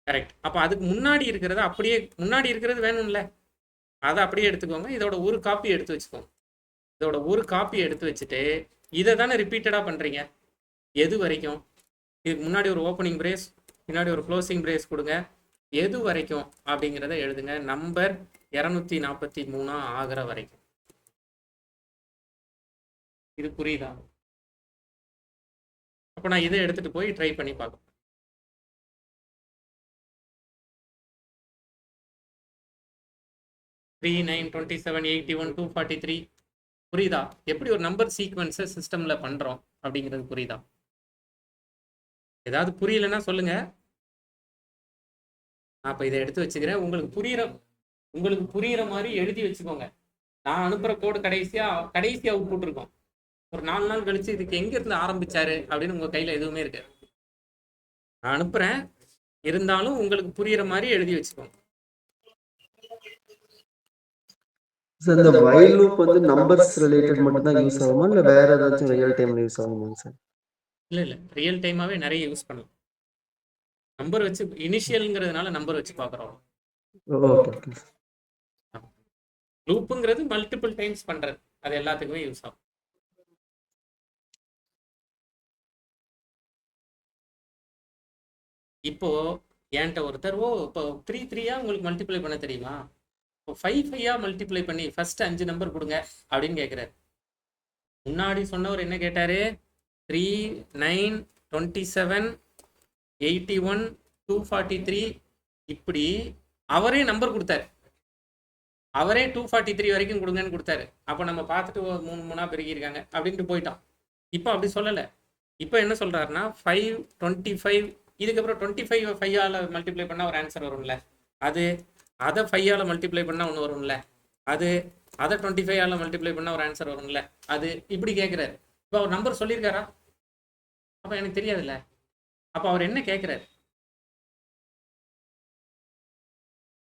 Speaker 1: கரெக்ட். அப்போ அதுக்கு முன்னாடி இருக்கிறது அப்படியே, முன்னாடி இருக்கிறது வேணும்ல, அதை அப்படியே எடுத்துக்கோங்க. இதோட ஒரு காப்பி எடுத்து வச்சுக்கோங்க. இதோட ஒரு காப்பி எடுத்து வச்சுட்டு இதை தானே ரிப்பீட்டடாக பண்ணுறீங்க. எது வரைக்கும்? இதுக்கு முன்னாடி ஒரு ஓப்பனிங் பிரேஸ், பின்னாடி ஒரு க்ளோசிங் பிரேஸ் கொடுங்க. எது வரைக்கும் அப்படிங்கிறத எழுதுங்க. நம்பர் 243 ஆகிற வரைக்கும். இது புரியுதா? அப்போ நான் இதை எடுத்துட்டு போய் ட்ரை பண்ணி பார்க்கணும். 3, 9, 27, 81, 243 புரியுதா? எப்படி ஒரு நம்பர் சீக்வன்ஸை சிஸ்டம்ல பண்றோம் அப்படிங்கிறது புரியுதா? ஏதாவது புரியலன்னா சொல்லுங்க. நான் இப்போ இதை எடுத்து வச்சுக்கிறேன். உங்களுக்கு புரியுற மாதிரி எழுதி வச்சுக்கோங்க. நான் அனுப்புற கோடு கடைசி அவுட்புட் இருக்கும். ஒரு 4 நாள் கழிச்சு இதுக்கு எங்க இருந்து ஆரம்பிச்சாரு அப்படின்னு உங்க கையில எதுவுமே இருக்கு. நான் அனுப்புறேன், இருந்தாலும் உங்களுக்கு புரியுற மாதிரி எழுதி வச்சுக்கோங்க.
Speaker 2: சார் இந்த வைல் லூப் வந்து நம்பர்ஸ் ரிலேட்டட் மட்டும் தான் யூஸ் ஆகுமா இல்ல வேற ஏதாச்சும் ரியல் டைம்ல யூஸ் ஆகுமா சார்?
Speaker 1: இல்ல ரியல் டைமாவே நிறைய யூஸ் பண்ணலாம். நம்பர் வச்சு இனிஷியல்ங்கிறதுனால நம்பர் வச்சு பார்க்குறோம்.
Speaker 2: ஓகே.
Speaker 1: லூப்புங்கிறது மல்டிபிள் டைம்ஸ் பண்றது, அது எல்லாத்துக்குமே யூஸ் ஆகும். இப்போ என்கிட்ட ஒருத்தர் இப்போ 3 3 உங்களுக்கு மல்டிப்ளை பண்ண தெரியுமா? இப்போ 5 5 மல்டிப்ளை பண்ணி ஃபர்ஸ்ட் 5 நம்பர் கொடுங்க அப்படின்னு கேட்குறாரு. முன்னாடி சொன்னவர் என்ன கேட்டாரு? 3, 9, 27, 81, 243 இப்படி அவரே நம்பர் கொடுத்தாரு. அவரே 243 வரைக்கும் கொடுங்கன்னு கொடுத்தாரு. அப்போ நம்ம பார்த்துட்டு 3 3 பெருகிருக்காங்க அப்படின்ட்டு போயிட்டோம். இப்போ அப்படி சொல்லலை. இப்போ என்ன சொல்றாருன்னா 5, 25 இதுக்கப்புறம் 25 5 மல்டிப்ளை பண்ணால் ஒரு ஆன்சர் வரும்ல, அதை 5 மல்டிப்ளை பண்ணால் ஒன்று வரும்ல, அதை 25 மல்டிப்ளை பண்ணால் ஒரு ஆன்சர் வரும்ல, அது இப்படி கேட்குறாரு. இப்போ அவர் நம்பர் சொல்லியிருக்காரா? அப்போ எனக்கு தெரியாதுல்ல. அப்போ அவர் என்ன கேட்குறாரு?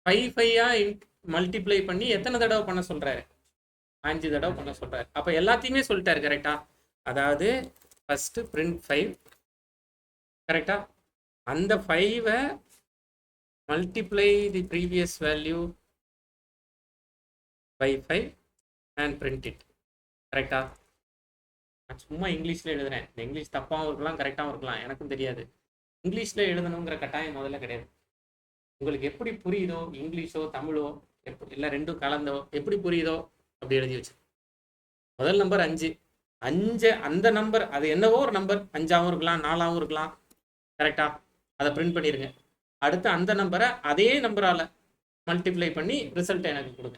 Speaker 1: 5 5 மல்டிப்ளை பண்ணி எத்தனை தடவை பண்ண சொல்றாரு? 5 தடவை பண்ண சொல்றாரு. அப்போ எல்லாத்தையுமே சொல்லிட்டாரு. கரெக்டா? அதாவது ஃபர்ஸ்ட் பிரிண்ட் 5, கரெக்டா? அந்த 5 multiply the previous value by 5 and print it. கரெக்டா? நான் சும்மா இங்கிலீஷில் எழுதுறேன். இந்த இங்கிலீஷ் தப்பாகவும் இருக்கலாம், கரெக்டாகவும் இருக்கலாம், எனக்கும் தெரியாது. இங்கிலீஷில் எழுதணுங்கிற கட்டாயம் முதல்ல கிடையாது. உங்களுக்கு எப்படி புரியுதோ, இங்கிலீஷோ தமிழோ இல்லை ரெண்டும் கலந்தோ எப்படி புரியுதோ அப்படி எழுதி வச்சு. முதல் நம்பர் 5 அந்த நம்பர் அது என்னவோ ஒரு நம்பர், 5ஆகவும் இருக்கலாம், 4ஆகவும் இருக்கலாம், கரெக்டா? அதை பிரிண்ட் பண்ணிடுங்க. அடுத்து அந்த நம்பரை அதே நம்பரால் மல்டிப்ளை பண்ணி ரிசல்ட் எனக்கு கொடுங்க.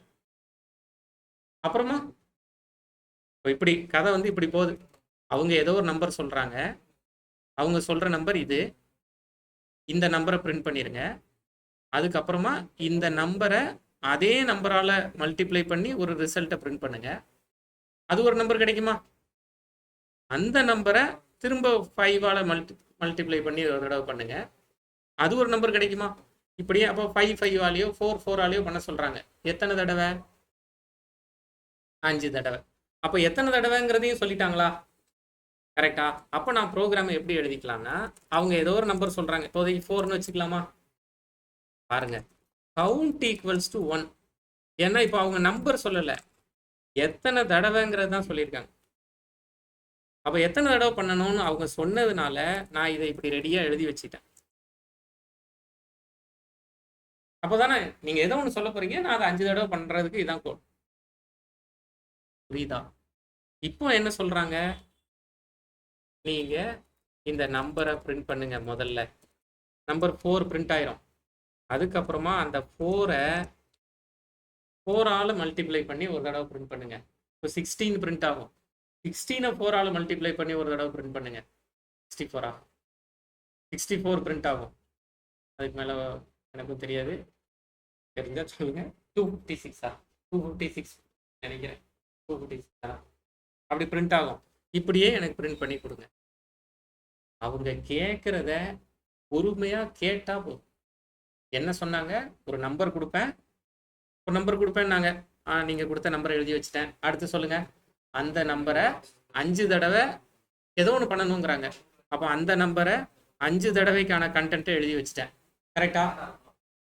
Speaker 1: அப்புறமா இப்படி கதை வந்து இப்படி போகுது. அவங்க ஏதோ ஒரு நம்பர் சொல்கிறாங்க, அவங்க சொல்கிற நம்பர் இது, இந்த நம்பரை பிரிண்ட் பண்ணிடுங்க. அதுக்கப்புறமா இந்த நம்பரை அதே நம்பரால் மல்டிப்ளை பண்ணி ஒரு ரிசல்ட்டை பிரிண்ட் பண்ணுங்க. அது ஒரு நம்பர் கிடைக்குமா? அந்த நம்பரை திரும்ப 5 மல்டிப்ளை பண்ணி ஒரு தடவை பண்ணுங்க. அது ஒரு நம்பர் கிடைக்குமா? இப்படியே அப்போ 5 5 4 4 பண்ண சொல்கிறாங்க. எத்தனை தடவை? 5 தடவை. அப்போ எத்தனை தடவைங்கிறதையும் சொல்லிட்டாங்களா? கரெக்டா? அப்போ நான் ப்ரோக்ராமை எப்படி எழுதிக்கலாம்னா, அவங்க ஏதோ ஒரு நம்பர் சொல்கிறாங்க, இப்போதைக்கு 4ன்னு வச்சுக்கலாமா? பாருங்க, கவுண்ட் ஈக்குவல்ஸ் டு 1. ஏன்னா இப்போ அவங்க நம்பர் சொல்லலை, எத்தனை தடவைங்கிறது தான் சொல்லியிருக்காங்க. அப்போ எத்தனை தடவை பண்ணணும்னு அவங்க சொன்னதுனால நான் இதை இப்படி ரெடியாக எழுதி வச்சுட்டேன். அப்போ தானே நீங்கள் ஏதோ ஒன்று சொல்ல போகிறீங்க, நான் அதை 5 தடவை பண்ணுறதுக்கு இதான் கோட். புரியுதா? இப்போ என்ன சொல்கிறாங்க? நீங்கள் இந்த நம்பரை பிரிண்ட் பண்ணுங்க. முதல்ல நம்பர் 4 பிரிண்ட் ஆயிரும். அதுக்கப்புறமா அந்த 4 மல்டிப்ளை பண்ணி ஒரு தடவை பிரிண்ட் பண்ணுங்க. இப்போ 16 பிரிண்ட் ஆகும். 16 4 மல்டிப்ளை பண்ணி ஒரு தடவை பிரிண்ட் பண்ணுங்க. 64 பிரிண்ட் ஆகும். அதுக்கு மேலே எனக்கும் தெரியாது, தெரிஞ்சா சொல்லுங்க. 256 நினைக்கிறேன். 256 அப்படி பிரிண்ட் ஆகும். இப்படியே எனக்கு பிரிண்ட் பண்ணி கொடுங்க. அவங்க கேட்குறத பொறுமையாக கேட்டால் போதும். என்ன சொன்னாங்க? ஒரு நம்பர் கொடுப்பேன்னாங்க. நீங்கள் கொடுத்த நம்பரை எழுதி வச்சுட்டேன். அடுத்து சொல்லுங்கள். அந்த நம்பரை 5 தடவை ஏதோ ஒன்று பண்ணணுங்கிறாங்க. அப்போ அந்த நம்பரை 5 தடவைக்கான கண்டென்ட்டை எழுதி வச்சுட்டேன். கரெக்டா?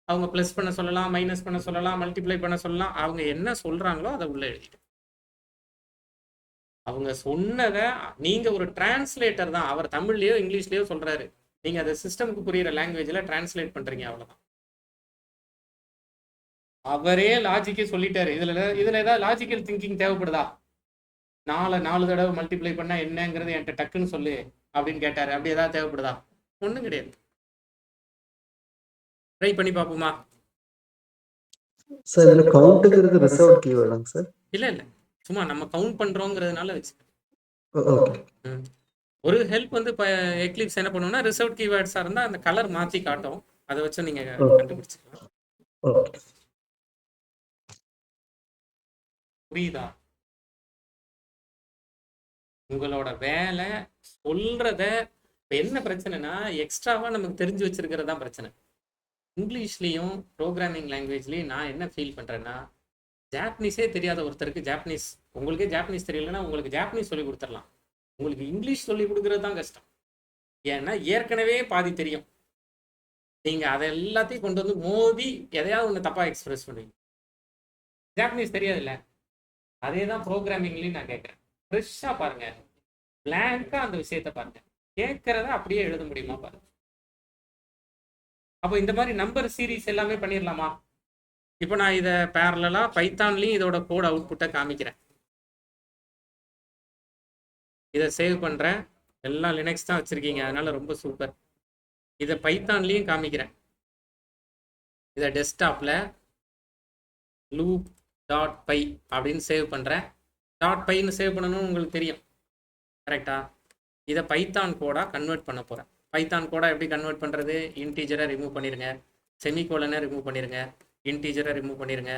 Speaker 1: அவங்க ப்ளஸ் பண்ண சொல்லலாம், மைனஸ் பண்ண சொல்லலாம், மல்டிப்ளை பண்ண சொல்லலாம். அவங்க என்ன சொல்கிறாங்களோ அதை உள்ளே எழுதிட்டு, அவங்க சொன்னதை நீங்கள் ஒரு டிரான்ஸ்லேட்டர் தான். அவர் தமிழ்லையோ இங்கிலீஷ்லேயோ சொல்கிறாரு, நீங்கள் அதை சிஸ்டமுக்கு புரியுற லாங்குவேஜில் டிரான்ஸ்லேட் பண்ணுறீங்க, அவ்வளோதான். அவரே லாஜிக்கே சொல்லிட்டாரு. இதில் ஏதாவது லாஜிக்கல் திங்கிங் தேவைப்படுதா? 4 தடவை மல்டிப்ளை பண்ணால் என்னங்கிறது என்கிட்ட டக்குன்னு சொல்லு அப்படின்னு கேட்டார். அப்படி ஏதாவது தேவைப்படுதா? ஒன்றும் கிடையாது. ட்ரை பண்ணி பார்ப்போமா?
Speaker 2: சார் இதுல கவுண்ட்ங்கிறது ரிசர்வ் கீவேர்டாங்க சார்?
Speaker 1: இல்லை சும்மா நம்ம கவுண்ட் பண்ணுறோங்கிறதுனால வச்சு.
Speaker 2: ஓகே.
Speaker 1: ஒரு ஹெல்ப் வந்து இப்போ எக்லிப்ஸ் என்ன பண்ணுவோம்னா, ரிசர்வ் கீவேர்ட்ஸாக இருந்தால் அந்த கலர் மாற்றி காட்டும். அதை வச்சு நீங்கள் கண்டுபிடிச்சிக்கலாம்.
Speaker 2: ஓகே.
Speaker 1: புரியுதா? உங்களோட வேலை சொல்றத. இப்போ என்ன பிரச்சனைனா, எக்ஸ்ட்ராவா நமக்கு தெரிஞ்சு வச்சிருக்கிறது தான் பிரச்சனை. இங்கிலீஷ்லேயும் ப்ரோக்ராமிங் லாங்குவேஜ்லேயும் நான் என்ன ஃபீல் பண்ணுறேன்னா, ஜாப்பனீஸே தெரியாத ஒருத்தருக்கு ஜாப்பனீஸ், உங்களுக்கே ஜாப்பனீஸ் தெரியலன்னா உங்களுக்கு ஜாப்பனீஸ் சொல்லி கொடுத்துடலாம். உங்களுக்கு இங்கிலீஷ் சொல்லி கொடுக்குறது தான் கஷ்டம். ஏன்னா ஏற்கனவே பாதி தெரியும். நீங்கள் அதை எல்லாத்தையும் கொண்டு வந்து மோதி எதையாவது ஒன்று தப்பாக எக்ஸ்பிரஸ் பண்ணுவீங்க. ஜாப்பனீஸ் தெரியாதுல்ல. அதே தான் ப்ரோக்ராமிங்லேயும் நான் கேட்குறேன். ஃப்ரெஷ்ஷாக பாருங்க, பிளாங்கா அந்த விஷயத்த பாருங்க, கேட்கறத அப்படியே எழுத முடியுமா பாருங்க. அப்போ இந்த மாதிரி நம்பர் சீரீஸ் எல்லாமே பண்ணிடலாமா? இப்போ நான் இதை பேரலா பைத்தான்லையும் இதோட கோட் அவுட்புட்டை காமிக்கிறேன். இதை சேவ் பண்ணுறேன். எல்லாம் லினக்ஸ் தான் வச்சுருக்கீங்க, அதனால ரொம்ப சூப்பர். இதை பைத்தான்லையும் காமிக்கிறேன். இதை டெஸ்க்டாப்பில் loop.py அப்படின்னு சேவ் பண்ணுறேன். .pyன்னு சேவ் பண்ணணும்னு உங்களுக்கு தெரியும், கரெக்டா? இதை பைத்தான் கோடாக கன்வெர்ட் பண்ண போகிறேன். பைத்தான் கோடாக எப்படி கன்வெர்ட் பண்ணுறது? இன்டீஜரை ரிமூவ் பண்ணிடுங்க, செமிகோலனை ரிமூவ் பண்ணிடுங்க, இன்டீஜரை ரிமூவ் பண்ணிடுங்க,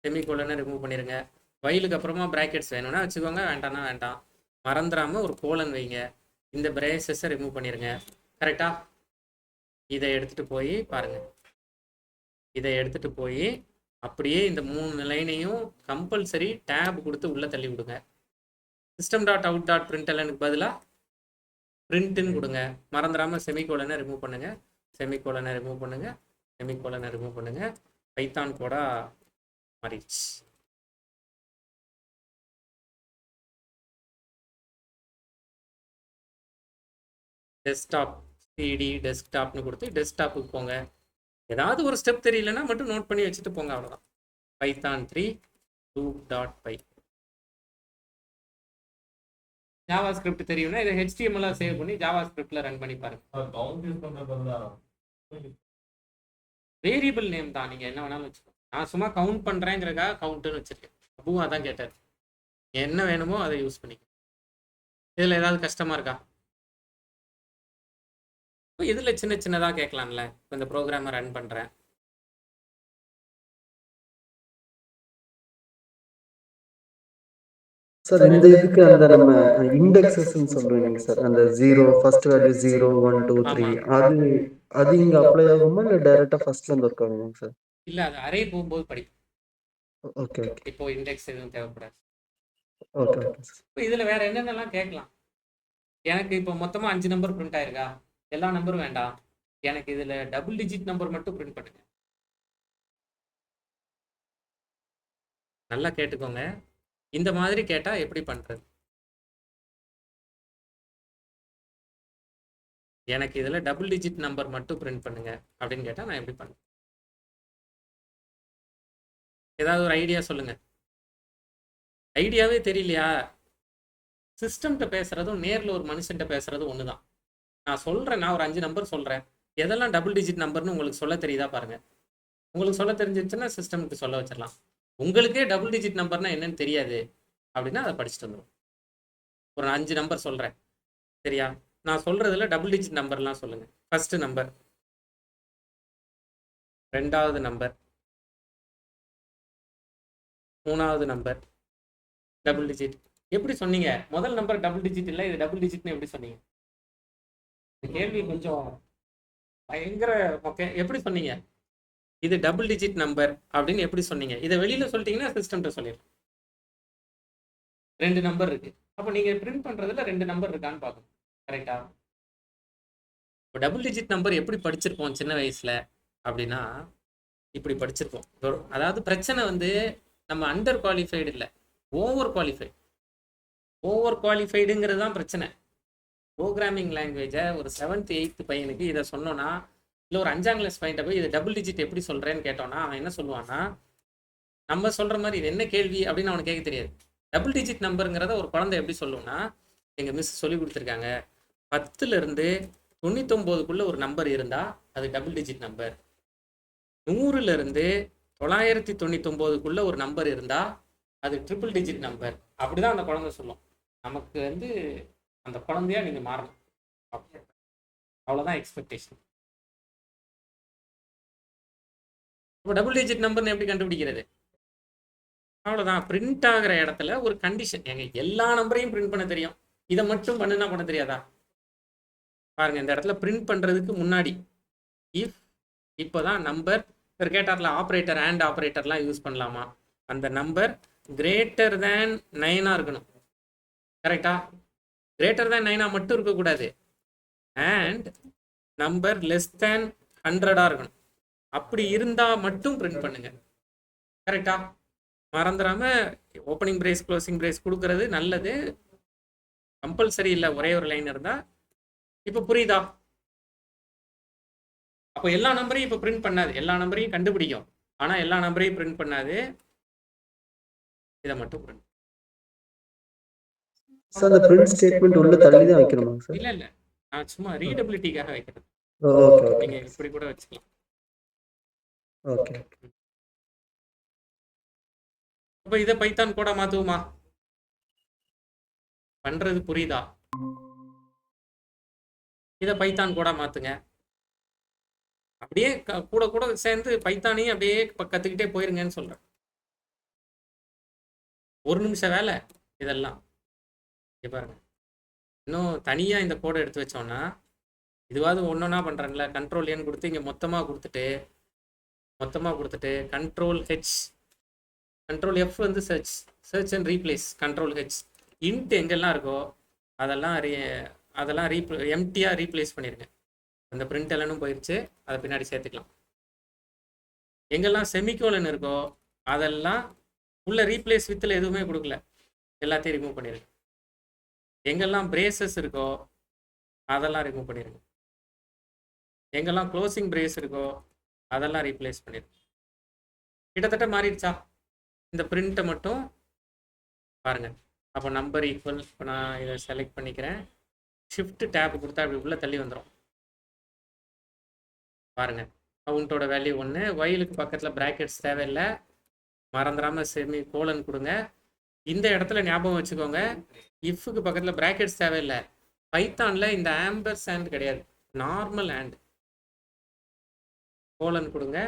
Speaker 1: செமிகோலனை ரிமூவ் பண்ணிடுங்க. வயலுக்கு அப்புறமா ப்ராக்கெட்ஸ் வேணும்னா வச்சுக்கோங்க, வேண்டாம்னா வேண்டாம். மறந்துடாமல் ஒரு கோலன் வைங்க. இந்த பிரேசஸை ரிமூவ் பண்ணிடுங்க, கரெக்டா? இதை எடுத்துகிட்டு போய் பாருங்கள். இதை எடுத்துகிட்டு போய் அப்படியே இந்த 3 லைனையும் கம்பல்சரி டேப் கொடுத்து உள்ளே தள்ளி விடுங்க. system.out.printlnக்கு பதிலாக பிரிண்ட்னு கொடுங்க. மறந்துடாமல் செமிகோலனை ரிமூவ் பண்ணுங்கள், செமிகோலனை ரிமூவ் பண்ணுங்கள், செமிகோலனை ரிமூவ் பண்ணுங்கள். பைத்தான் கோடா மாறிடுச்சு. டெஸ்க்டாப் சிடி டெஸ்க்டாப்னு கொடுத்து டெஸ்க்டாப்புக்கு போங்க. ஏதாவது ஒரு ஸ்டெப் தெரியலன்னா மட்டும் நோட் பண்ணி வச்சுட்டு போங்க, அவ்வளோதான். Python 3 loop.py. ஜாவா ஸ்கிரிப்ட் தெரியும்னா இதை HTML சேவ் பண்ணி ஜாவா ஸ்கிரிப்ட்ல ரன் பண்ணி பாருங்க. வேரியபிள் நேம் தான், நீங்க என்ன வேணாலும் வச்சுக்கோங்க. நான் சும்மா கவுண்ட் பண்றேங்கிறதுக்காக கவுண்ட்னு வச்சிருக்கேன். அப்புவும் அதான் கேட்டார், என்ன வேணுமோ அதை யூஸ் பண்ணிக்க. இதுல ஏதாவது கஷ்டமா இருக்கா? இதுல சின்ன சின்னதாக கேட்கலாம்ல. இப்போ இந்த ப்ரோக்ராமை ரன் பண்றேன்.
Speaker 2: சார் இந்த இதுக்கு அந்த நம்ம இண்டெக்ஸஸ்ன்னு சொல்றீங்க சார், அந்த 0 ஃபர்ஸ்ட் வேல்யூ 0 1 2 3 அது இங்க அப்ளை ஆகுமா இல்ல டைரக்டா ஃபர்ஸ்ட்ல இருந்து ஒர்க் ஆகுமா சார்?
Speaker 1: இல்ல, அது அரே போகும்போது படிக்கும்.
Speaker 2: Okay okay.
Speaker 1: இப்போ இண்டெக்ஸ் எதுவும் தேவைப்படாது.
Speaker 2: Okay okay.
Speaker 1: இப்போ இதுல வேற என்னென்னலாம் கேட்கலாம்? எனக்கு இப்போ மொத்தமா 5 நம்பர் பிரிண்ட் ஆயிருக்கா? எல்லா நம்பரும் வேண்டாம், எனக்கு இதுல டபுள் டிஜிட் நம்பர் மட்டும் பிரிண்ட் பண்ணுங்க. நல்லா கேட்டுக்கோங்க. இந்த மாதிரி கேட்டா எப்படி பண்றது? எனக்கு இதுல டபுள் டிஜிட் நம்பர் மட்டும் பிரிண்ட் பண்ணுங்க அப்படின்னு கேட்டா நான் எப்படி பண்ணுவேன்? ஏதாவது ஒரு ஐடியா சொல்லுங்க. ஐடியாவே தெரியலையா? சிஸ்டம்கிட்ட பேசுறதும் நேரில் ஒரு மனுஷன்கிட்ட பேசுறதும் ஒன்று தான். நான் சொல்கிறேன், நான் ஒரு 5 நம்பர் சொல்கிறேன், எதெல்லாம் டபுள் டிஜிட் நம்பர்னு உங்களுக்கு சொல்ல தெரியுதா பாருங்க. உங்களுக்கு சொல்ல தெரிஞ்சிச்சுன்னா சிஸ்டமுக்கு சொல்ல வச்சிடலாம். உங்களுக்கே டபுள் டிஜிட் நம்பர்னா என்னன்னு தெரியாது அப்படின்னா அதை படிச்சுட்டு வந்துடும். ஒரு 5 நம்பர் சொல்கிறேன், சரியா? நான் சொல்கிறதுல டபுள் டிஜிட் நம்பர்லாம் சொல்லுங்கள். ஃபஸ்ட்டு நம்பர், ரெண்டாவது நம்பர், மூணாவது நம்பர் டபுள் டிஜிட். எப்படி சொன்னீங்க? முதல் நம்பர் டபுள் டிஜிட் இல்லை, இது டபுள் டிஜிட்னு எப்படி சொன்னீங்க? கேள்வி கொஞ்சம் பயங்கர. ஓகே, எப்படி சொன்னீங்க? இது டபுள் டிஜிட் நம்பர் அப்படின்னு எப்படி சொன்னீங்க? இதை வெளியில சொல்லிட்டீங்கன்னா சிஸ்டம்கிட்ட சொல்லிடலாம். 2 நம்பர் இருக்கு. அப்போ நீங்க பிரிண்ட் பண்றதுல 2 நம்பர் இருக்கான்னு பார்க்கணும். கரெக்டா? இப்போ டபுள் டிஜிட் நம்பர் எப்படி படிச்சிருப்போம் சின்ன வயசுல அப்படின்னா, இப்படி படிச்சிருப்போம். அதாவது பிரச்சனை வந்து நம்ம அண்டர் குவாலிஃபைடு இல்லை, ஓவர் குவாலிஃபைடு. ஓவர் குவாலிஃபைடுங்கிறது தான் பிரச்சனை. ப்ரோக்ராமிங் லாங்குவேஜை ஒரு 7th 8th பையனுக்கு இதை சொன்னோன்னா, இல்லை ஒரு 5ஆம் கிளாஸ் பையன்ட்ட போய் இதை டபுள் டிஜிட் எப்படி சொல்கிறேன்னு கேட்டோன்னா அவன் என்ன சொல்லுவான்னா, நம்ம சொல்கிற மாதிரி இது என்ன கேள்வி அப்படின்னு அவனுக்கு கேட்க தெரியாது. டபுள் டிஜிட் நம்பருங்கிறத ஒரு குழந்தை எப்படி சொல்லுவோம்னா, எங்கள் மிஸ் சொல்லி கொடுத்துருக்காங்க, 10லேருந்து 99க்குள்ளே ஒரு நம்பர் இருந்தால் அது டபுள் டிஜிட் நம்பர், 100லேருந்து 999க்குள்ளே ஒரு நம்பர் இருந்தால் அது ட்ரிபிள் டிஜிட் நம்பர். அப்படி தான் அந்த குழந்தை சொல்லும். நமக்கு வந்து அந்த குழந்தையா நீங்கள் மாறணும். அவ்வளோதான் எக்ஸ்பெக்டேஷன். இப்போ டபுள் டிஜிட் நம்பர்னு எப்படி கண்டுபிடிக்கிறது? அவ்வளோதான். பிரிண்ட் ஆகிற இடத்துல ஒரு கண்டிஷன், எங்க எல்லா நம்பரையும் பிரிண்ட் பண்ண தெரியும், இதை மட்டும் பண்ணுனா பண்ண தெரியாதா? பாருங்க, இந்த இடத்துல பிரிண்ட் பண்ணுறதுக்கு முன்னாடி இஃப் இப்போதான் நம்பர் கேட்டார்ல, ஆப்ரேட்டர் அண்ட் ஆப்ரேட்டர்லாம் யூஸ் பண்ணலாமா? அந்த நம்பர் கிரேட்டர் தேன் 9 இருக்கணும். கரெக்டா? கிரேட்டர் தேன் 9 மட்டும் இருக்கக்கூடாது, அண்ட் நம்பர் லெஸ் தேன் 100 இருக்கணும். அப்படி இருந்தால் மட்டும் பிரிண்ட் பண்ணுங்க. கரெக்டா? மறந்துடாம ஓப்பனிங் பிரேஸ் க்ளோசிங் பிரேஸ் கொடுக்கறது நல்லது, கம்பல்சரி இல்லை. ஒரே ஒரு லைன் இருந்தா. இப்போ புரியுதா? அப்போ எல்லா நம்பரையும் இப்போ பிரிண்ட் பண்ணாது, எல்லா நம்பரையும் கண்டுபிடிக்கும், ஆனால் எல்லா நம்பரையும் பிரிண்ட் பண்ணாது. இதை மட்டும் பிரிண்ட்.
Speaker 2: சார் அந்த பிரிண்ட் ஸ்டேட்மெண்ட் உள்ள தள்ளி தான் வைக்கணுமா சார்?
Speaker 1: இல்லை இல்லை, நான் சும்மா ரீடபிலிட்டிக்காக வைக்கிறது.
Speaker 2: ஓகே,
Speaker 1: நீங்க இப்படி கூட வச்சுக்கலாம்.
Speaker 2: ஓகே.
Speaker 1: இப்போ இதை பைத்தான் கூட மாத்துவோமா? பண்றது புரியுதா? இதை பைத்தான் கூட மாத்துங்க. அப்படியே கூட கூட சேர்ந்து பைத்தானையும் அப்படியே கத்துக்கிட்டே போயிருங்கன்னு சொல்றேன். 1 நிமிஷம் வேலை இதெல்லாம். பாருங்க, இன்னும் தனியா இந்த கோடை எடுத்து வச்சோம்னா, இதுவாது ஒன்னொன்னா பண்றாங்களா, கண்ட்ரோல் ஏன்னு கொடுத்து இங்க மொத்தமா கொடுத்துட்டு கண்ட்ரோல் ஹெச், கண்ட்ரோல் எஃப் வந்து search and replace, control H, int எங்கெல்லாம் இருக்கோ அதெல்லாம் எம்டியாக ரீப்ளேஸ் பண்ணிடுங்க. அந்த பிரிண்ட் எல்லாம் போயிடுச்சு, அதை பின்னாடி சேர்த்துக்கலாம். எங்கெல்லாம் செமிகோலன் இருக்கோ அதெல்லாம் உள்ள ரீப்ளேஸ் வித்தில் எதுவுமே கொடுக்கல, எல்லாத்தையும் ரிமூவ் பண்ணிடுங்க. எங்கெல்லாம் பிரேசஸ் இருக்கோ அதெல்லாம் ரிமூவ் பண்ணிடுங்க. எங்கெல்லாம் க்ளோசிங் பிரேஸ் இருக்கோ அதெல்லாம் ரீப்ளேஸ் பண்ணிடுங்க. கிட்டத்தட்ட மாறிடுச்சா? இந்த பிரிண்ட்டை மட்டும் பாருங்க. அப்போ நம்பர் ஈக்குவல், இப்போ நான் இதை செலக்ட் பண்ணிக்கிறேன், ஷிஃப்ட் டேப் கொடுத்தா அப்படி உள்ள தள்ளி வந்துடும். பாருங்க, கவுண்டோட வேல்யூ 1, வயலுக்கு பக்கத்தில் பிராக்கெட்ஸ் தேவையில்லை, மறந்துடாம செமி கோலன் கொடுங்க. இந்த இடத்துல ஞாபகம் வச்சுக்கோங்க, இஃப்க்கு பக்கத்தில் பிராக்கெட்ஸ் தேவையில்லை. பைத்தானில் இந்த ஆம்பர் சாண்ட் கிடையாது, நார்மல் ஆண்ட். கோலன் கொடுங்க,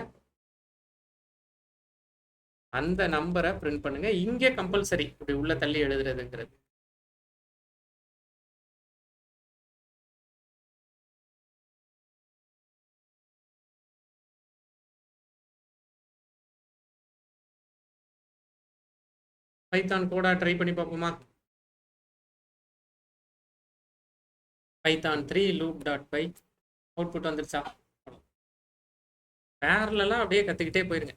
Speaker 1: அந்த நம்பரை பிரிண்ட் பண்ணுங்க. இங்கே கம்பல்சரி இப்படி உள்ள தள்ளி எழுதுறதுங்கிறது. பைத்தான் கோடா ட்ரை பண்ணி பார்ப்போமா? பைத்தான் 3 loop.py அவுட்புட் வந்துருச்சா? பேரலாம் அப்படியே கற்றுக்கிட்டே போயிருங்க,